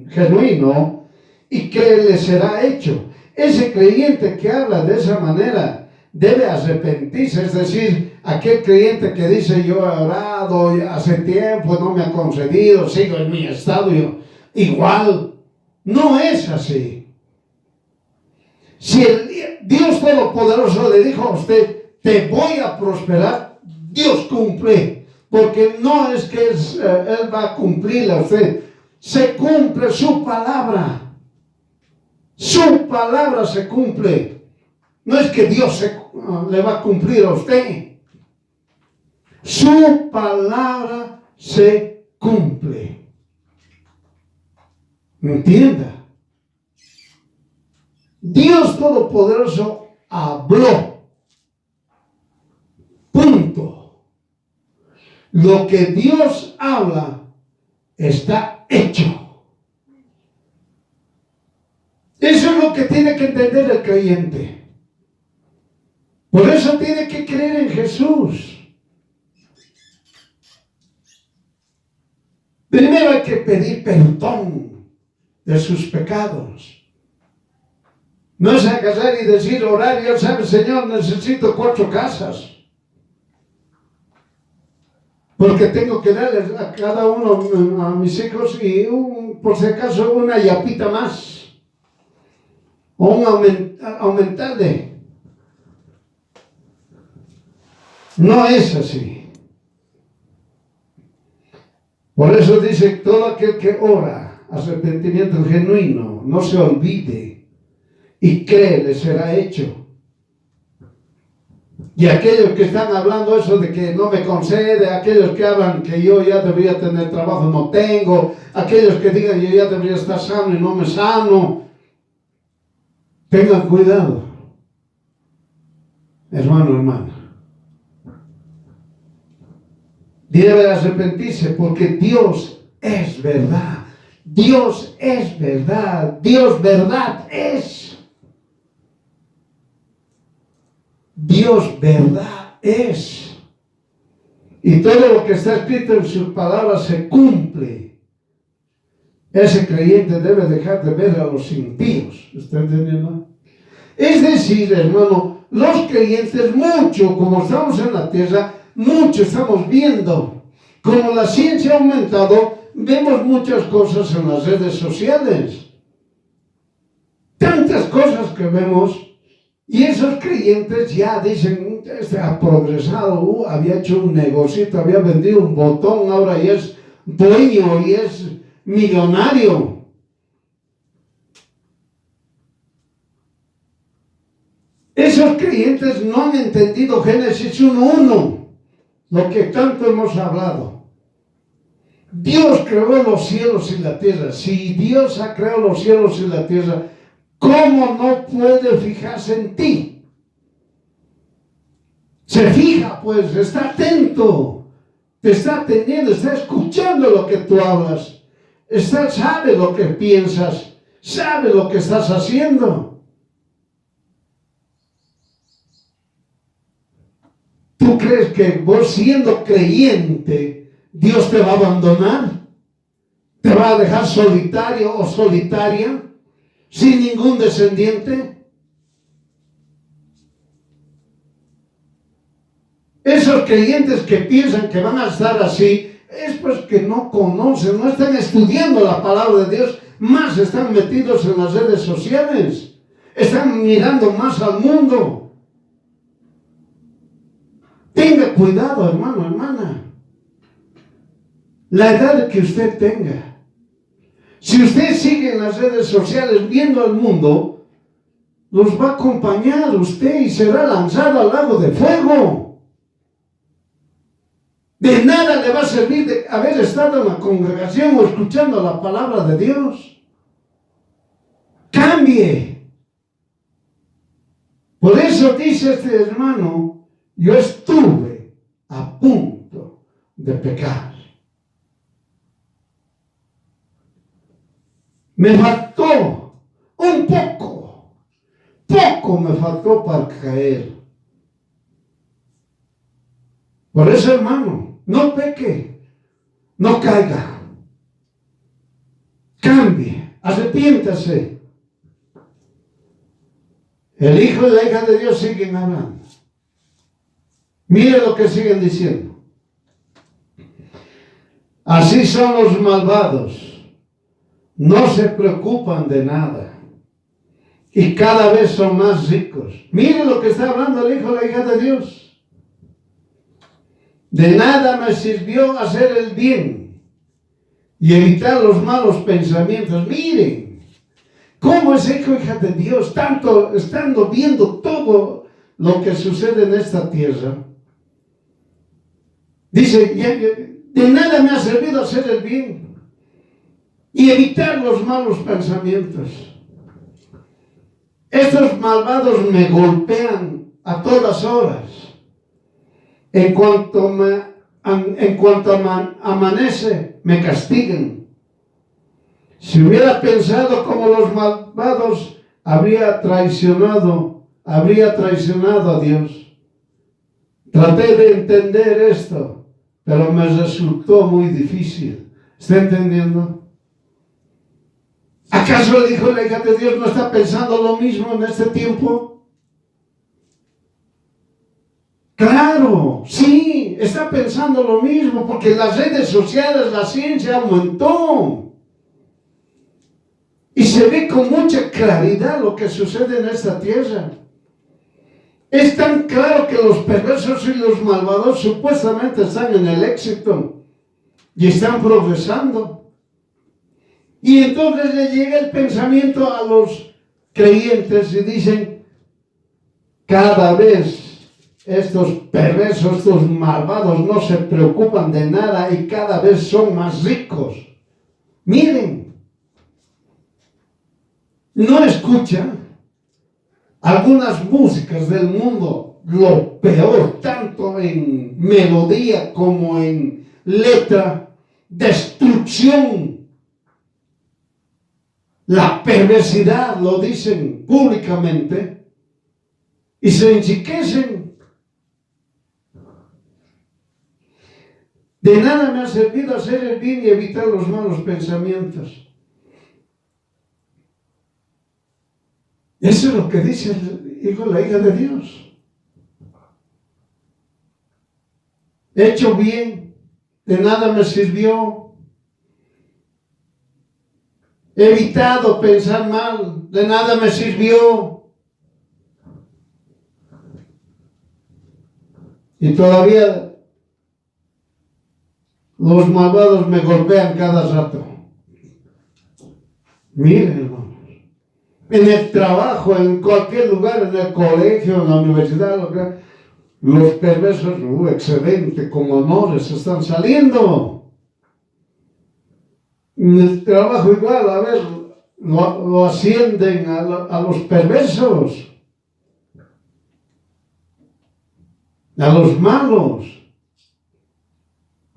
genuino, y que le será hecho. Ese creyente que habla de esa manera debe arrepentirse, es decir, aquel creyente que dice: yo he orado hace tiempo, no me ha concedido, sigo en mi estado igual. No es así. Si el Dios Todopoderoso le dijo a usted: te voy a prosperar, Dios cumple, porque no es que Él va a cumplirle a usted, se cumple su palabra. Su palabra se cumple. No es que Dios le va a cumplir a usted. Su palabra se cumple. Entienda. Dios Todopoderoso habló. Punto. Lo que Dios habla está hecho. Eso es lo que tiene que entender el creyente. Por eso tiene que creer en Jesús. Primero hay que pedir perdón de sus pecados. No es agarrar y decir, orar: ya sabe, Señor, necesito 4 casas, porque tengo que darles a cada uno, a mis hijos, y por si acaso una yapita más, o un aumentarle. No es así. Por eso dice: todo aquel que ora, arrepentimiento genuino, no se olvide y cree, le será hecho. Y aquellos que están hablando eso de que no me concede, aquellos que hablan que yo ya debería tener trabajo y no tengo, aquellos que digan yo ya debería estar sano y no me sano, tengan cuidado, hermano, hermana. Debe arrepentirse, porque Dios es verdad. Dios es verdad. Dios verdad es. Dios verdad es. Y todo lo que está escrito en sus palabras se cumple. Ese creyente debe dejar de ver a los impíos. ¿Está entendiendo? Es decir, hermano, los creyentes, mucho, como estamos en la tierra, mucho estamos viendo. Como la ciencia ha aumentado, vemos muchas cosas en las redes sociales. Tantas cosas que vemos. Y esos creyentes ya dicen: este ha progresado, había hecho un negocito, había vendido un botón, ahora ya es dueño y es millonario. Esos creyentes no han entendido Génesis 1:1, lo que tanto hemos hablado. Dios creó los cielos y la tierra. Si Dios ha creado los cielos y la tierra, ¿cómo no puede fijarse en ti? Se fija, pues, está atento, te está atendiendo, está escuchando lo que tú hablas, sabe lo que piensas, sabe lo que estás haciendo. ¿Tú crees que vos, siendo creyente, Dios te va a abandonar? ¿Te va a dejar solitario o solitaria? ¿Sin ningún descendiente? Esos creyentes que piensan que van a estar así, es pues que no conocen, no están estudiando la palabra de Dios, más están metidos en las redes sociales, están mirando más al mundo. Tenga cuidado, hermano, hermana. La edad que usted tenga. Si usted sigue en las redes sociales viendo al mundo, los va a acompañar usted y será lanzado al lago de fuego. De nada le va a servir de haber estado en la congregación o escuchando la palabra de Dios. cambie. Por eso dice este hermano, yo estuve a punto de pecar. Me faltó un poco me faltó para caer. Por eso, hermano, no peque, no caiga, cambie, arrepiéntase. El hijo y la hija de Dios siguen hablando. Mire lo que siguen diciendo. Así son los malvados, no se preocupan de nada y cada vez son más ricos. Mire lo que está hablando el hijo y la hija de Dios. De nada me sirvió hacer el bien y evitar los malos pensamientos. Miren cómo es hijo y hija de Dios, tanto estando viendo todo lo que sucede en esta tierra. Dice, de nada me ha servido hacer el bien y evitar los malos pensamientos. Estos malvados me golpean a todas horas. En cuanto amanece, me castigan. Si hubiera pensado como los malvados, habría traicionado a Dios. Traté de entender esto, pero me resultó muy difícil. ¿Está entendiendo? ¿Acaso el hijo y la hija de Dios no está pensando lo mismo en este tiempo? Claro, sí, está pensando lo mismo, porque las redes sociales, la ciencia aumentó. Y se ve con mucha claridad lo que sucede en esta tierra. Es tan claro que los perversos y los malvados supuestamente están en el éxito y están progresando. Y entonces le llega el pensamiento a los creyentes y dicen, cada vez estos perversos, estos malvados no se preocupan de nada y cada vez son más ricos. Miren, no escuchan algunas músicas del mundo, lo peor, tanto en melodía como en letra, destrucción. La perversidad, lo dicen públicamente, y se enchiquecen. De nada me ha servido hacer el bien y evitar los malos pensamientos. Eso es lo que dice el hijo y la hija de Dios. He hecho bien, de nada me sirvió. He evitado pensar mal, de nada me sirvió. Y todavía los malvados me golpean cada rato. Miren, hermanos, en el trabajo, en cualquier lugar, en el colegio, en la universidad, los perversos, excelente, con honores están saliendo. En el trabajo igual, a ver, lo ascienden a los perversos, a los malos.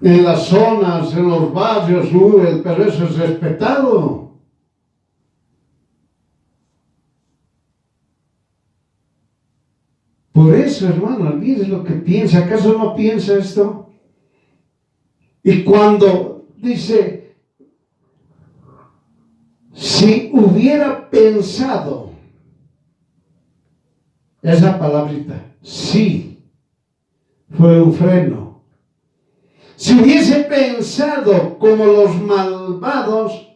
En las zonas, en los barrios, el perverso es respetado. Por eso, hermano, olvides lo que piensa. ¿Acaso no piensa esto? Y cuando dice, si hubiera pensado, esa palabrita, sí, fue un freno. Si hubiese pensado como los malvados,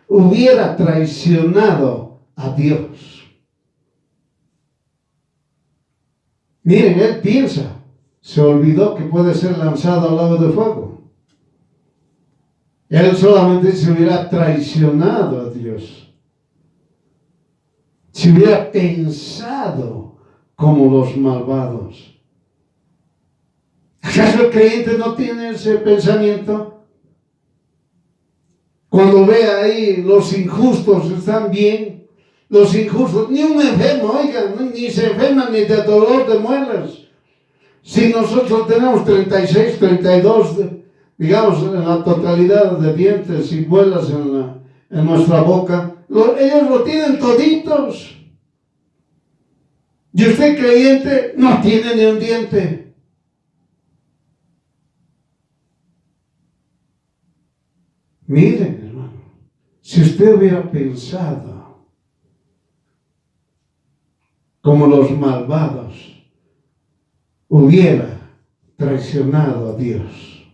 hubiera traicionado a Dios. Miren, él piensa, se olvidó que puede ser lanzado al lago de fuego. Él solamente se hubiera traicionado a Dios. Si hubiera pensado como los malvados. ¿Acaso el creyente no tiene ese pensamiento? Cuando ve ahí los injustos están bien, los injustos, ni un enfermo, oigan, ni se enferman ni de dolor de muelas. Si nosotros tenemos 36, 32, digamos, en la totalidad de dientes y muelas en nuestra boca, ellos lo tienen toditos. Y usted creyente no tiene ni un diente. Miren, hermano, si usted hubiera pensado como los malvados, hubiera traicionado a Dios.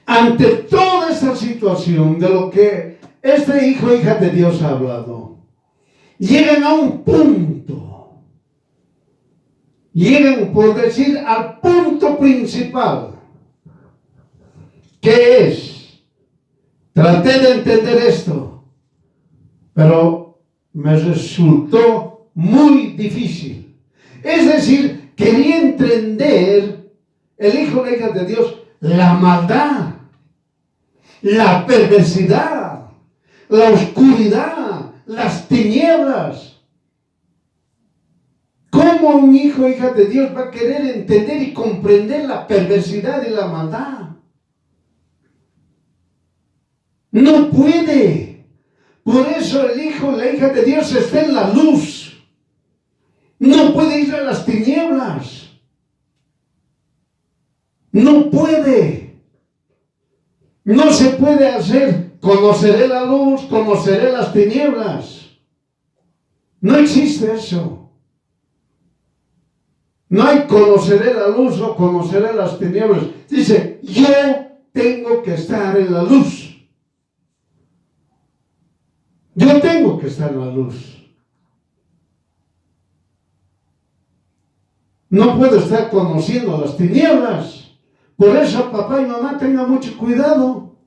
Ante toda esta situación de lo que este hijo e hija de Dios ha hablado, llegan a un punto, llegan, por decir, al punto principal, que es, traté de entender esto, pero me resultó muy difícil. Es decir, quería entender, el hijo e la hija de Dios, la maldad, la perversidad, la oscuridad, las tinieblas. ¿Cómo un hijo e hija de Dios va a querer entender y comprender la perversidad y la maldad? No puede. Por eso el hijo e la hija de Dios está en la luz. No puede ir a las tinieblas. No puede. No se puede hacer, conoceré la luz, conoceré las tinieblas. No existe eso. No hay conoceré la luz o conoceré las tinieblas. Dice, yo tengo que estar en la luz. Yo tengo que estar en la luz. No puedo estar conociendo las tinieblas. Por eso, papá y mamá, tengan mucho cuidado.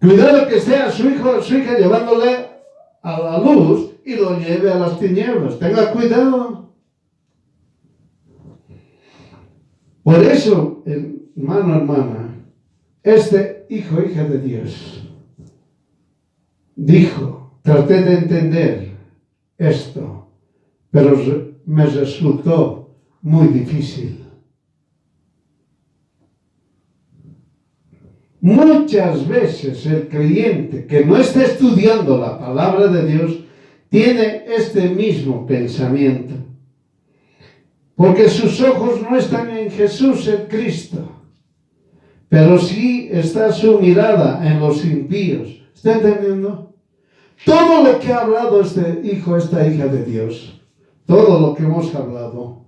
Cuidado que sea su hijo o su hija llevándole a la luz y lo lleve a las tinieblas. Tenga cuidado. Por eso, hermano, hermana, este hijo o hija de Dios dijo, traté de entender esto, pero me resultó muy difícil. Muchas veces el creyente que no está estudiando la palabra de Dios tiene este mismo pensamiento, porque sus ojos no están en Jesús, en Cristo, pero sí está su mirada en los impíos. ¿Está entendiendo? Todo lo que ha hablado este hijo, esta hija de Dios, todo lo que hemos hablado,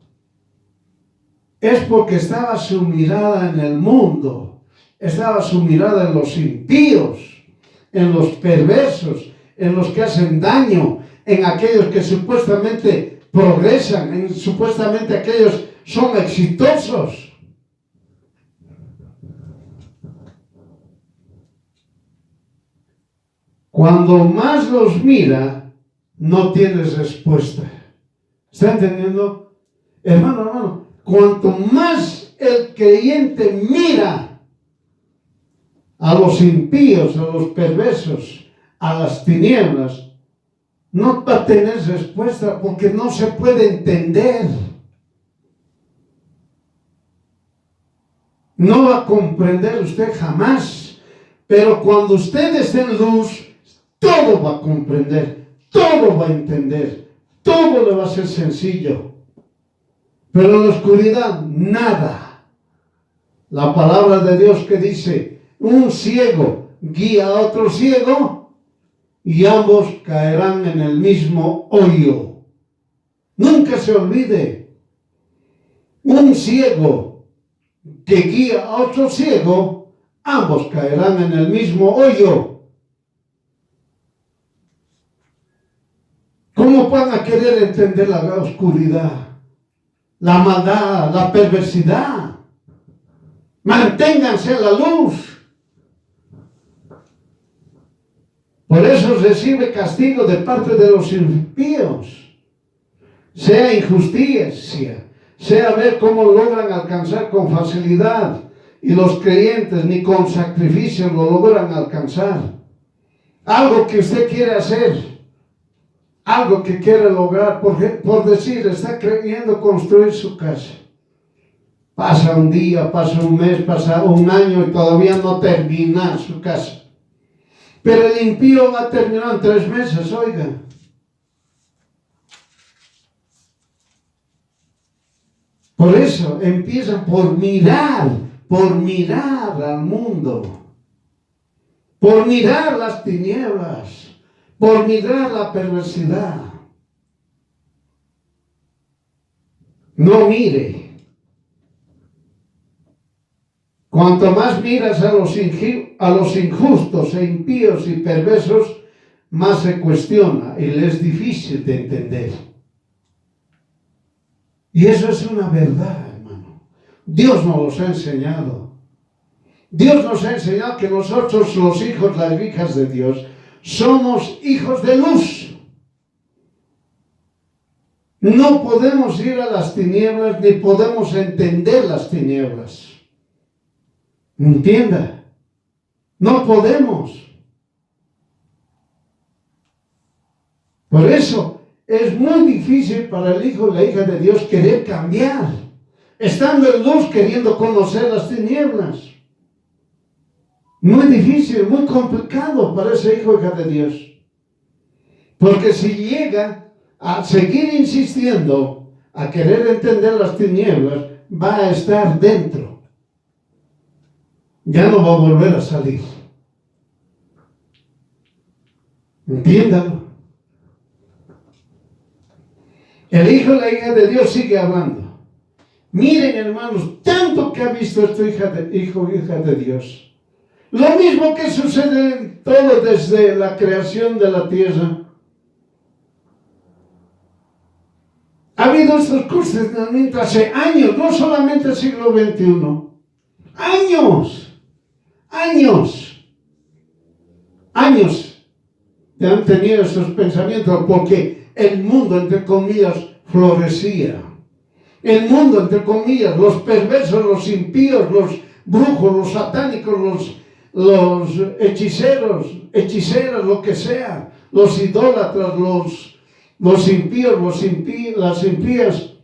es porque estaba su mirada en el mundo, estaba su mirada en los impíos, en los perversos, en los que hacen daño, en aquellos que supuestamente progresan, en supuestamente aquellos son exitosos. Cuando más los mira, no tienes respuesta. ¿Está entendiendo? Hermano, cuanto más el creyente mira a los impíos, a los perversos, a las tinieblas, no va a tener respuesta porque no se puede entender. No va a comprender usted jamás. Pero cuando usted esté en luz, todo va a comprender, todo va a entender, todo le va a ser sencillo. Pero en la oscuridad, nada. La palabra de Dios que dice, un ciego guía a otro ciego y ambos caerán en el mismo hoyo. Nunca se olvide, un ciego que guía a otro ciego, ambos caerán en el mismo hoyo. ¿Cómo van a querer entender la oscuridad, la maldad, la perversidad? Manténganse en la luz. Por eso recibe castigo de parte de los impíos. Sea injusticia, sea ver cómo logran alcanzar con facilidad y los creyentes ni con sacrificio lo logran alcanzar. Algo que usted quiere hacer, algo que quiere lograr, por decir, está queriendo construir su casa. Pasa un día, pasa un mes, pasa un año y todavía no termina su casa. Pero el impío va a terminar en 3 meses, oiga. Por eso empiezan por mirar al mundo, por mirar las tinieblas, por mirar la perversidad. No mire. Cuanto más miras a los injustos e impíos y perversos, más se cuestiona y le es difícil de entender. Y eso es una verdad, hermano. Dios nos los ha enseñado. Dios nos ha enseñado que nosotros, los hijos, las hijas de Dios, somos hijos de luz. No podemos ir a las tinieblas ni podemos entender las tinieblas. Entienda, no podemos. Por eso es muy difícil para el hijo y la hija de Dios querer cambiar, estando en luz queriendo conocer las tinieblas. Muy difícil, muy complicado para ese hijo y hija de Dios. Porque si llega a seguir insistiendo a querer entender las tinieblas, va a estar dentro. Ya no va a volver a salir. Entiéndalo. El hijo y la hija de Dios sigue hablando. Miren, hermanos, tanto que ha visto este hijo y hija de Dios. Lo mismo que sucede en todo desde la creación de la tierra. Ha habido estos cuestionamientos hace años, no solamente el siglo XXI. Años que han tenido esos pensamientos porque el mundo, entre comillas, florecía. El mundo, entre comillas, los perversos, los impíos, los brujos, los satánicos, los hechiceros, hechiceras, lo que sea, los idólatras, los impíos, las impías,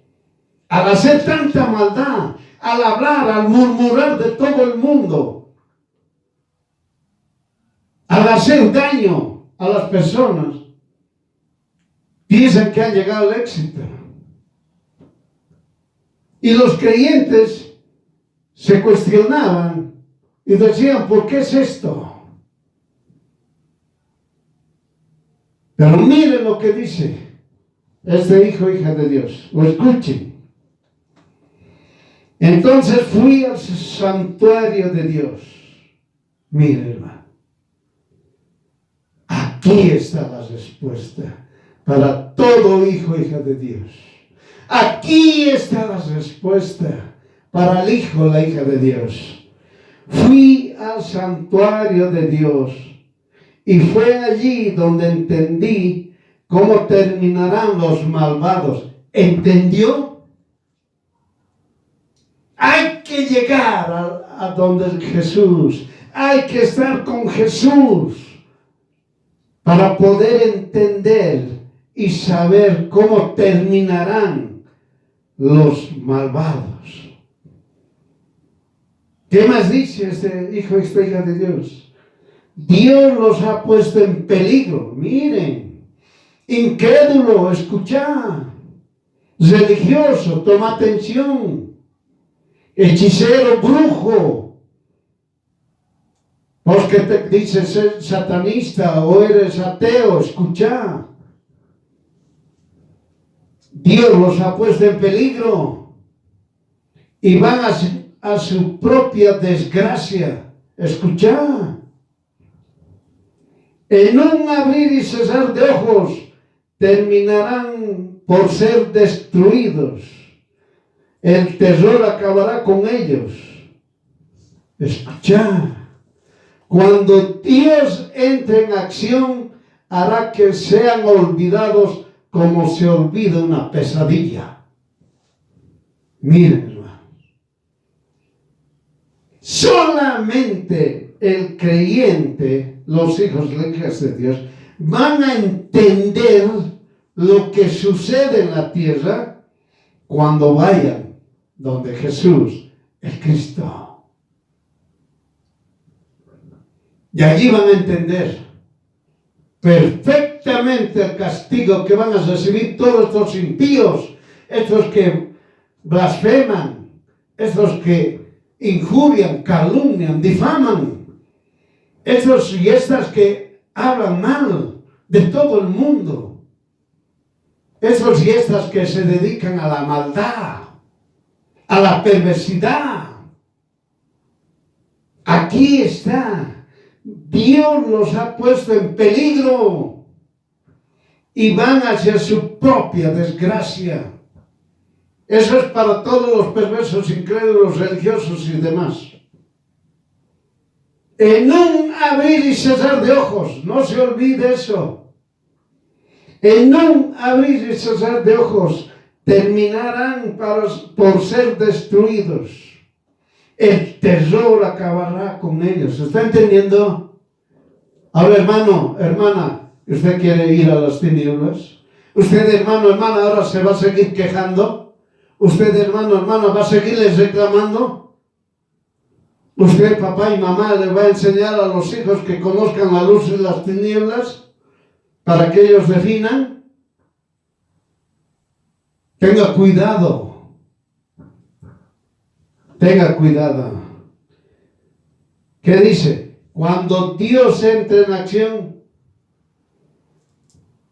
al hacer tanta maldad, al hablar, al murmurar de todo el mundo, al hacer daño a las personas, piensan que han llegado al éxito. Y los creyentes se cuestionaban y decían, ¿por qué es esto? Pero miren lo que dice este hijo e hija de Dios, o escuchen. Entonces fui al santuario de Dios. Miren, hermano, aquí está la respuesta para todo hijo e hija de Dios. Aquí está la respuesta para el hijo o la hija de Dios. Fui al santuario de Dios y fue allí donde entendí cómo terminarán los malvados. ¿Entendió? Hay que llegar a donde Jesús. Hay que estar con Jesús para poder entender y saber cómo terminarán los malvados. ¿Qué más dice este hijo y esta hija de Dios? Dios los ha puesto en peligro. Miren, incrédulo, escucha. Religioso, toma atención. Hechicero, brujo. Vos que te dices ser satanista o eres ateo, escucha. Dios los ha puesto en peligro y van a su propia desgracia. Escucha. En un abrir y cesar de ojos terminarán por ser destruidos. El terror acabará con ellos. Escucha. Cuando Dios entre en acción, hará que sean olvidados como se olvida una pesadilla. Miren, hermanos. Solamente el creyente, los hijos de Dios, van a entender lo que sucede en la tierra cuando vayan donde Jesús, el Cristo. Y allí van a entender perfectamente el castigo que van a recibir todos estos impíos, estos que blasfeman, estos que injurian, calumnian, difaman, estos y estas que hablan mal de todo el mundo, estos y estas que se dedican a la maldad, a la perversidad. Aquí está. Dios los ha puesto en peligro y van hacia su propia desgracia. Eso es para todos los perversos, incrédulos, religiosos y demás. En un abrir y cerrar de ojos, no se olvide eso. En un abrir y cerrar de ojos terminarán por ser destruidos. El terror acabará con ellos. ¿Está entendiendo? Ahora, hermano, hermana, ¿usted quiere ir a las tinieblas? ¿Usted, hermano, hermana, ahora se va a seguir quejando? ¿Usted, hermano, hermana, va a seguirles reclamando? ¿Usted, papá y mamá, le va a enseñar a los hijos que conozcan la luz y las tinieblas para que ellos definan? Tenga cuidado. Tenga cuidado. ¿Qué dice? Cuando Dios entre en acción,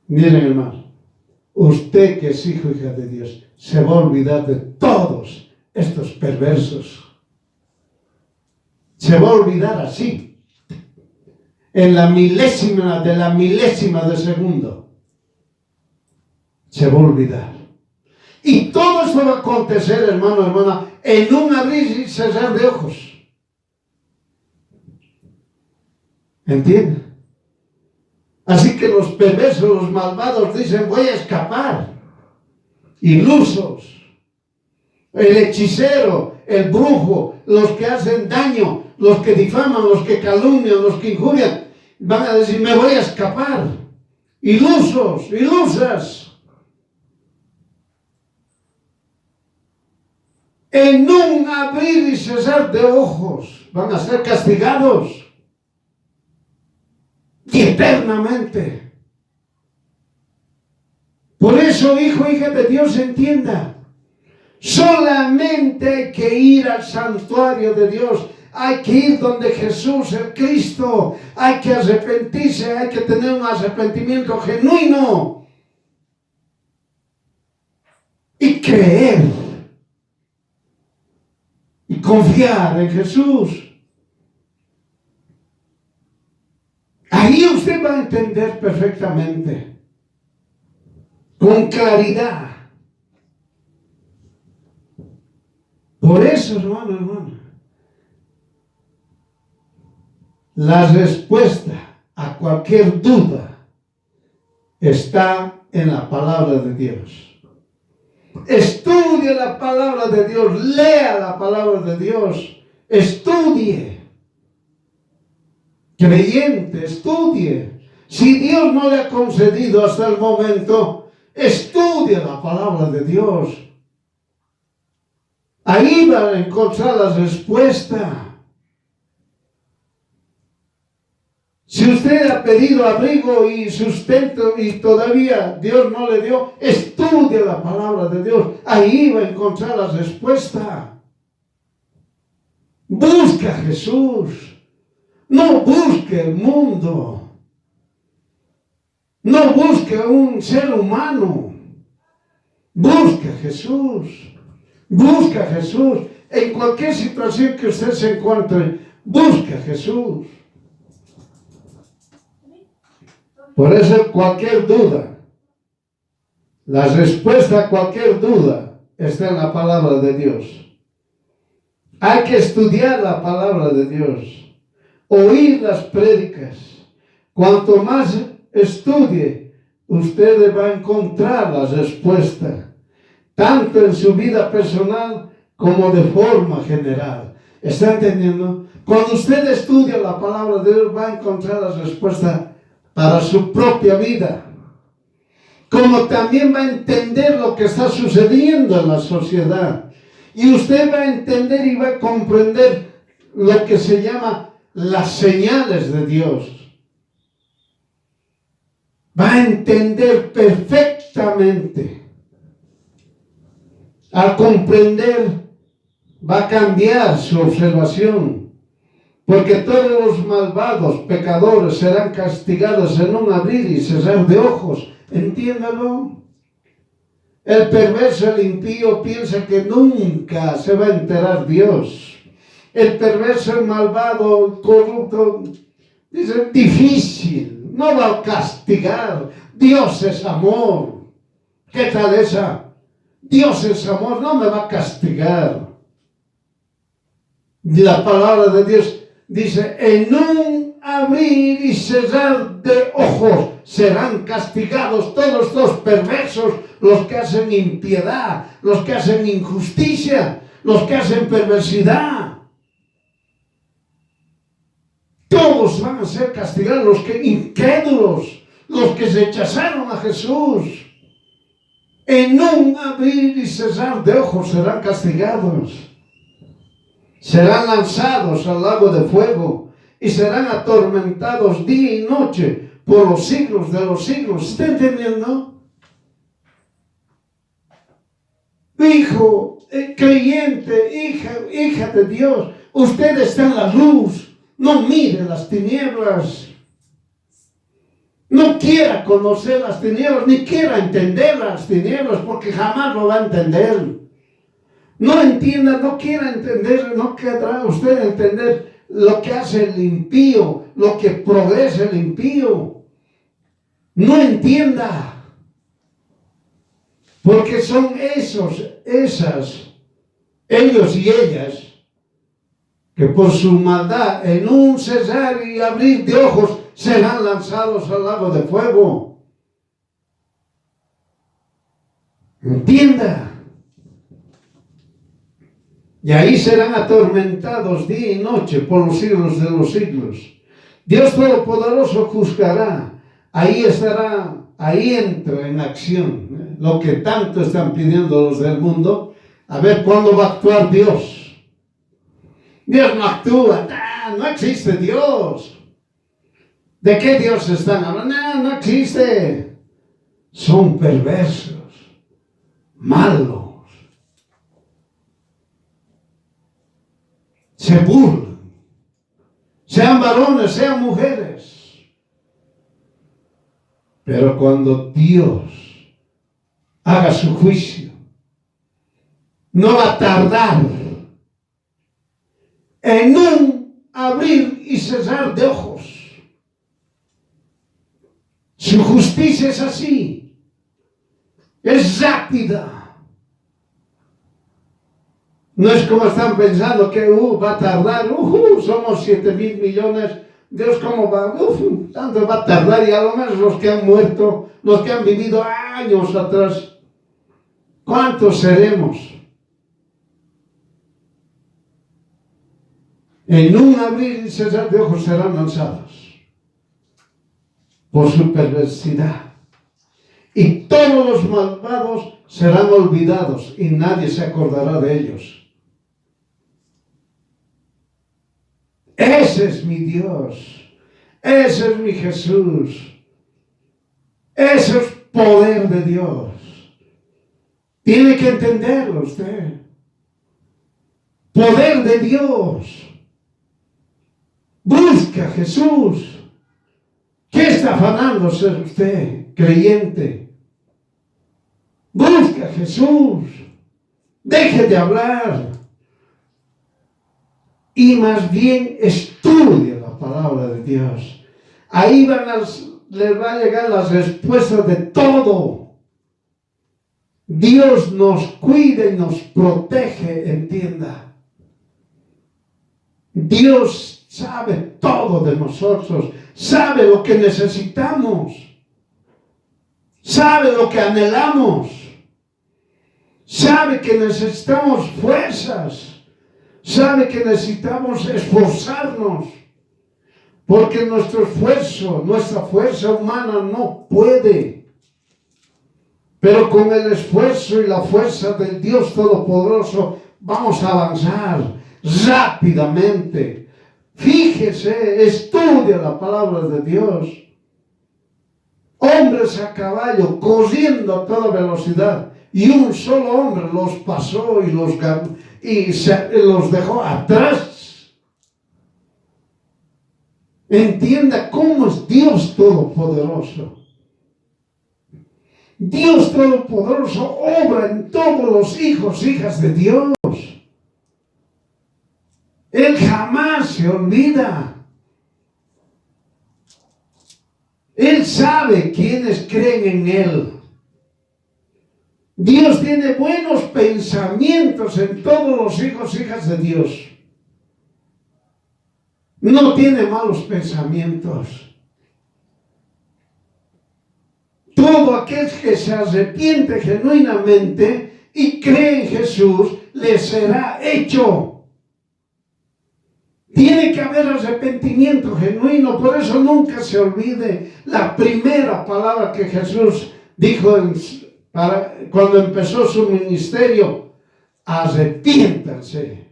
miren, hermano, usted que es hijo y hija de Dios, se va a olvidar de todos estos perversos. Se va a olvidar así, en la milésima de segundo. Se va a olvidar. Y todo esto va a acontecer, hermano, hermana, en un abrir y cerrar de ojos. ¿Entiende? Así que los perversos, los malvados dicen, voy a escapar. Ilusos. El hechicero, el brujo, los que hacen daño, los que difaman, los que calumnian, los que injurian, van a decir, me voy a escapar. Ilusos, ilusas. En un abrir y cesar de ojos van a ser castigados y eternamente. Por eso, hijo, hija de Dios, entienda, solamente hay que ir al santuario de Dios, hay que ir donde Jesús, el Cristo, hay que arrepentirse, hay que tener un arrepentimiento genuino y creer y confiar en Jesús. Ahí usted va a entender perfectamente, con claridad. Por eso, hermano, la respuesta a cualquier duda está en la palabra de Dios. Estudie la palabra de Dios, lea la palabra de Dios, estudie. Creyente, estudie. Si Dios no le ha concedido hasta el momento, estudie la palabra de Dios. Ahí va a encontrar la respuesta. Si usted ha pedido abrigo y sustento y todavía Dios no le dio, estudie la palabra de Dios. Ahí va a encontrar la respuesta. Busca a Jesús. No busque el mundo. No busque a un ser humano. Busca a Jesús. Busca a Jesús. En cualquier situación que usted se encuentre, busca a Jesús. Por eso cualquier duda, la respuesta a cualquier duda está en la palabra de Dios. Hay que estudiar la palabra de Dios, oír las prédicas. Cuanto más estudie, usted va a encontrar la respuesta, tanto en su vida personal como de forma general. ¿Está entendiendo? Cuando usted estudia la palabra de Dios, va a encontrar la respuesta para su propia vida. Como también va a entender lo que está sucediendo en la sociedad. Y usted va a entender y va a comprender lo que se llama las señales de Dios. Va a entender perfectamente. Al comprender, va a cambiar su observación. Porque todos los malvados, pecadores, serán castigados en un abrir y cerrar de ojos. Entiéndalo. El perverso, el impío, piensa que nunca se va a enterar Dios. El perverso, el malvado, el corrupto, dice, difícil, no va a castigar. Dios es amor. ¿Qué tal esa? Dios es amor, no me va a castigar. La palabra de Dios dice, en un abrir y cerrar de ojos serán castigados todos los perversos, los que hacen impiedad, los que hacen injusticia, los que hacen perversidad. Todos van a ser castigados, los que incrédulos, los que rechazaron a Jesús. En un abrir y cerrar de ojos serán castigados. Serán lanzados al lago de fuego y serán atormentados día y noche por los siglos de los siglos. ¿Está entendiendo? Hijo, creyente, hija de Dios, usted está en la luz. No mire las tinieblas. No quiera conocer las tinieblas, ni quiera entender las tinieblas, porque jamás lo va a entender. No entienda, no quiera entender, no querrá usted entender lo que hace el impío, lo que progresa el impío. No entienda, porque son ellos y ellas, que por su maldad, en un cerrar y abrir de ojos, serán lanzados al lago de fuego. Entienda. Y ahí serán atormentados día y noche por los siglos de los siglos. Dios Todopoderoso juzgará. Ahí estará, ahí entra en acción lo que tanto están pidiendo los del mundo. A ver cuándo va a actuar Dios. Dios no actúa, no existe Dios. ¿De qué Dios están hablando? No existe. Son perversos, malos. Se burlan. Sean varones, sean mujeres. Pero cuando Dios haga su juicio, no va a tardar en un abrir y cerrar de ojos. Su justicia es así, es rápida. No es como están pensando que va a tardar, somos 7,000 millones, Dios cómo va, tanto va a tardar, y a lo menos los que han muerto, los que han vivido años atrás, ¿cuántos seremos? En un abrir y cerrar de ojos serán lanzados por su perversidad. Y todos los malvados serán olvidados y nadie se acordará de ellos. Ese es mi Dios. Ese es mi Jesús. Ese es poder de Dios. Tiene que entenderlo usted. Poder de Dios. Busca a Jesús. ¿Qué está afanándose usted, creyente? Busca a Jesús. Deje de hablar. Y más bien estudie la palabra de Dios. Ahí les va a llegar las respuestas de todo. Dios nos cuida y nos protege, entienda. Dios sabe todo de nosotros. Sabe lo que necesitamos. Sabe lo que anhelamos. Sabe que necesitamos fuerzas. sabe que necesitamos esforzarnos, porque nuestro esfuerzo, nuestra fuerza humana no puede. Pero con el esfuerzo y la fuerza del Dios Todopoderoso vamos a avanzar rápidamente. Fíjese, estudia la palabra de Dios. Hombres a caballo corriendo a toda velocidad, y un solo hombre los pasó y los dejó atrás. Entienda cómo es Dios Todopoderoso. Dios Todopoderoso obra en todos los hijos, hijas de Dios. Él jamás se olvida. Él sabe quiénes creen en Él. Dios tiene buenos pensamientos en todos los hijos, hijas de Dios. No tiene malos pensamientos. Todo aquel que se arrepiente genuinamente y cree en Jesús, le será hecho. Tiene que haber arrepentimiento genuino. Por eso nunca se olvide la primera palabra que Jesús dijo cuando empezó su ministerio: arrepiéntanse.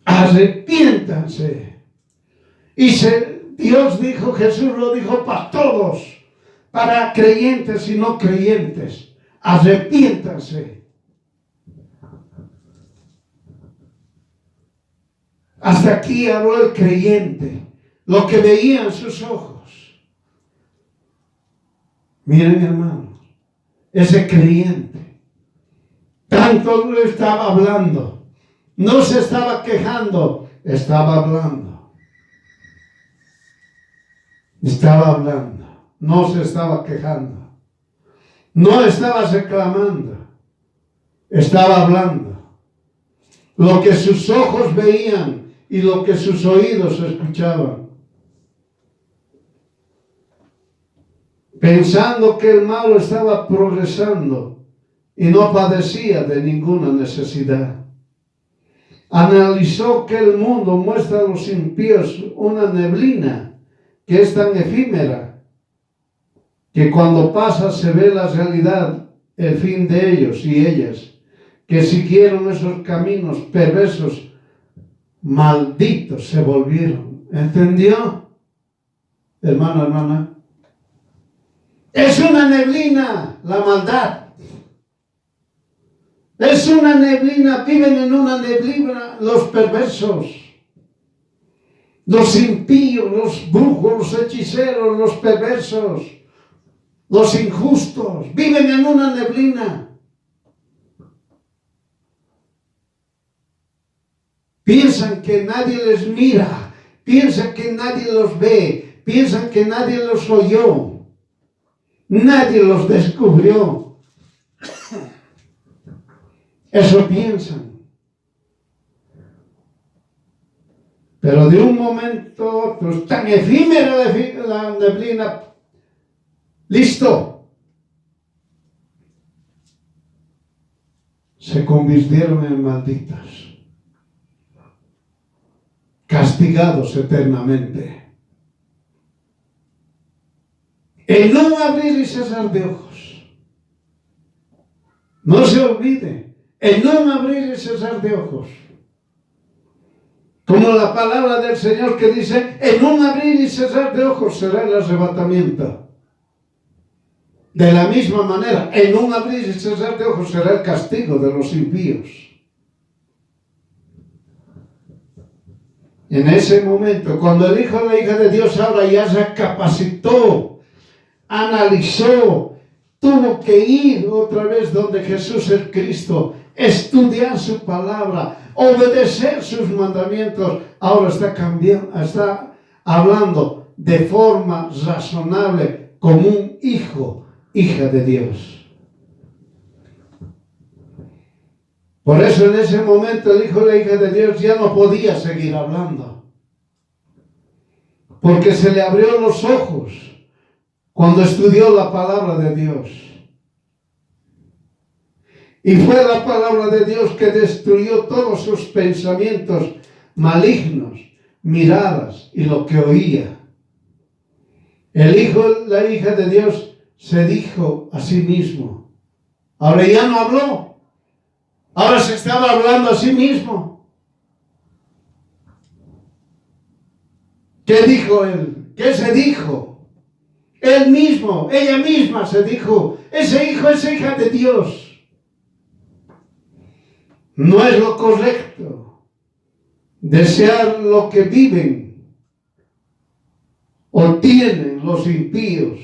Arrepiéntanse. Y Dios dijo, Jesús lo dijo para todos, para creyentes y no creyentes: arrepiéntanse. Hasta aquí habló el creyente, lo que veían sus ojos. Miren, hermanos, ese creyente tanto lo estaba hablando, no se estaba quejando, estaba hablando. Estaba hablando, no se estaba quejando, no estaba reclamando, estaba hablando. Lo que sus ojos veían y lo que sus oídos escuchaban, pensando que el malo estaba progresando y no padecía de ninguna necesidad. Analizó que el mundo muestra a los impíos una neblina que es tan efímera que cuando pasa se ve la realidad, el fin de ellos y ellas, que siguieron esos caminos perversos, malditos se volvieron. ¿Entendió, hermano, hermana? Es una neblina la maldad. Es una neblina, viven en una neblina los perversos, los impíos, los brujos, los hechiceros, los perversos, los injustos, viven en una neblina. Piensan que nadie les mira, piensan que nadie los ve, piensan que nadie los oyó, nadie los descubrió. Eso piensan. Pero de un momento a otro, es tan efímera la neblina, listo. Se convirtieron en malditos, castigados eternamente. El no abrir y cesar de ojos. No se olvide, el no abrir y cesar de ojos. Como la palabra del Señor que dice, en un abrir y cesar de ojos será el arrebatamiento. De la misma manera, en un abrir y cesar de ojos será el castigo de los impíos. En ese momento, cuando el Hijo o la hija de Dios ahora ya se capacitó, analizó, tuvo que ir otra vez donde Jesús el Cristo, estudiar su palabra, obedecer sus mandamientos, ahora está hablando de forma razonable como un hijo, hija de Dios. Por eso en ese momento el hijo y la hija de Dios ya no podía seguir hablando, porque se le abrió los ojos cuando estudió la palabra de Dios. Y fue la palabra de Dios que destruyó todos sus pensamientos malignos, miradas y lo que oía. El hijo, la hija de Dios se dijo a sí mismo. Ahora ya no habló. Ahora se estaba hablando a sí mismo. ¿Qué dijo él? ¿Qué se dijo? Él mismo, ella misma se dijo, ese hijo, esa hija de Dios. No es lo correcto desear lo que viven o tienen los impíos,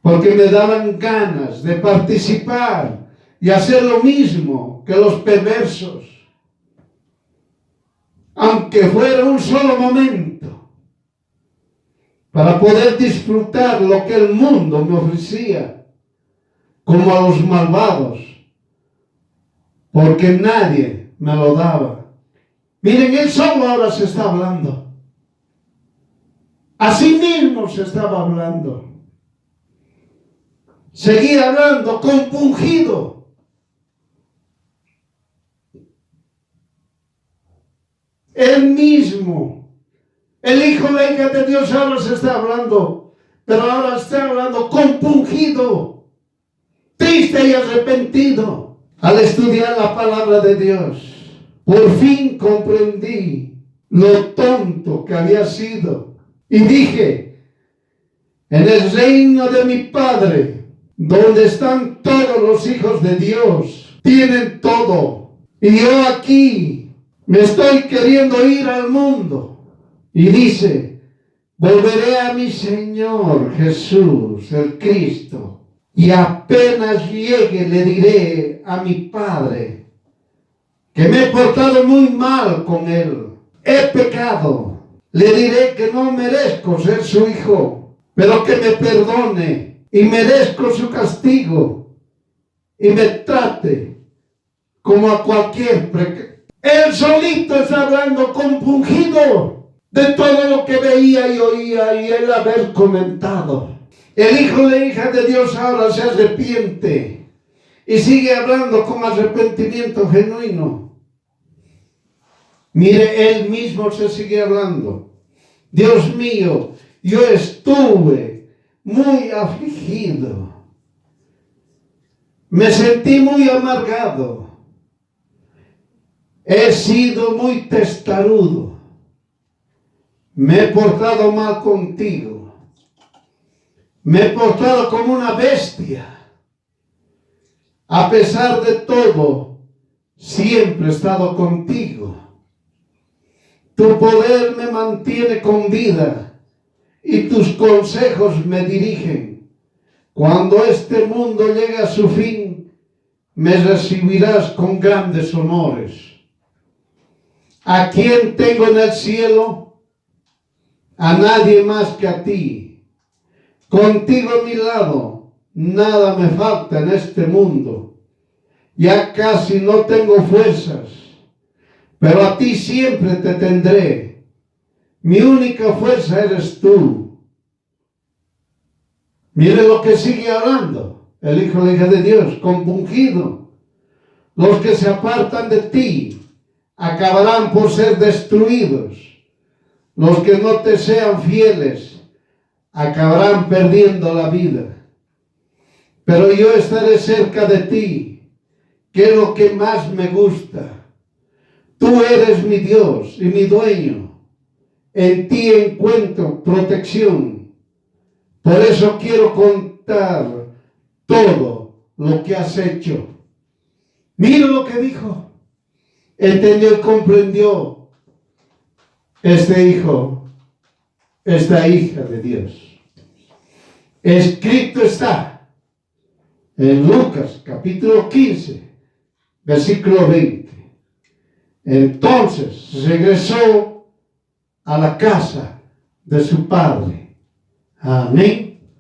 porque me daban ganas de participar y hacer lo mismo que los perversos, aunque fuera un solo momento, para poder disfrutar lo que el mundo me ofrecía, como a los malvados, porque nadie me lo daba. Miren, él solo ahora se está hablando. A sí mismo se estaba hablando. Seguía hablando compungido. Él mismo, el hijo, la hija de Dios ahora se está hablando, pero ahora está hablando compungido, triste y arrepentido. Al estudiar la palabra de Dios, por fin comprendí lo tonto que había sido. Y dije, en el reino de mi Padre, donde están todos los hijos de Dios, tienen todo. Y yo aquí me estoy queriendo ir al mundo. Y dice, volveré a mi Señor Jesús, el Cristo. Y apenas llegue le diré a mi Padre que me he portado muy mal con Él. He pecado. Le diré que no merezco ser su hijo, pero que me perdone y merezco su castigo y me trate como a cualquier pecador. Él solito está hablando compungido de todo lo que veía y oía y él haber comentado. El hijo de hija de Dios ahora se arrepiente y sigue hablando con arrepentimiento genuino. Mire, él mismo se sigue hablando. Dios mío, yo estuve muy afligido. Me sentí muy amargado. He sido muy testarudo. Me he portado mal contigo. Me he portado como una bestia. A pesar de todo, siempre he estado contigo. Tu poder me mantiene con vida y tus consejos me dirigen. Cuando este mundo llegue a su fin, me recibirás con grandes honores. ¿A quién tengo en el cielo? A nadie más que a ti. Contigo a mi lado, nada me falta en este mundo. Ya casi no tengo fuerzas, pero a ti siempre te tendré. Mi única fuerza eres tú. Mire lo que sigue hablando el hijo y la hija de Dios, compungido. Los que se apartan de ti acabarán por ser destruidos. Los que no te sean fieles acabarán perdiendo la vida. Pero yo estaré cerca de ti, que es lo que más me gusta. Tú eres mi Dios y mi dueño. En ti encuentro protección. Por eso quiero contar todo lo que has hecho. Mira lo que dijo. Entendió y comprendió este hijo, esta hija de Dios. Escrito está en Lucas capítulo 15, versículo 20. Entonces regresó a la casa de su padre. Amén.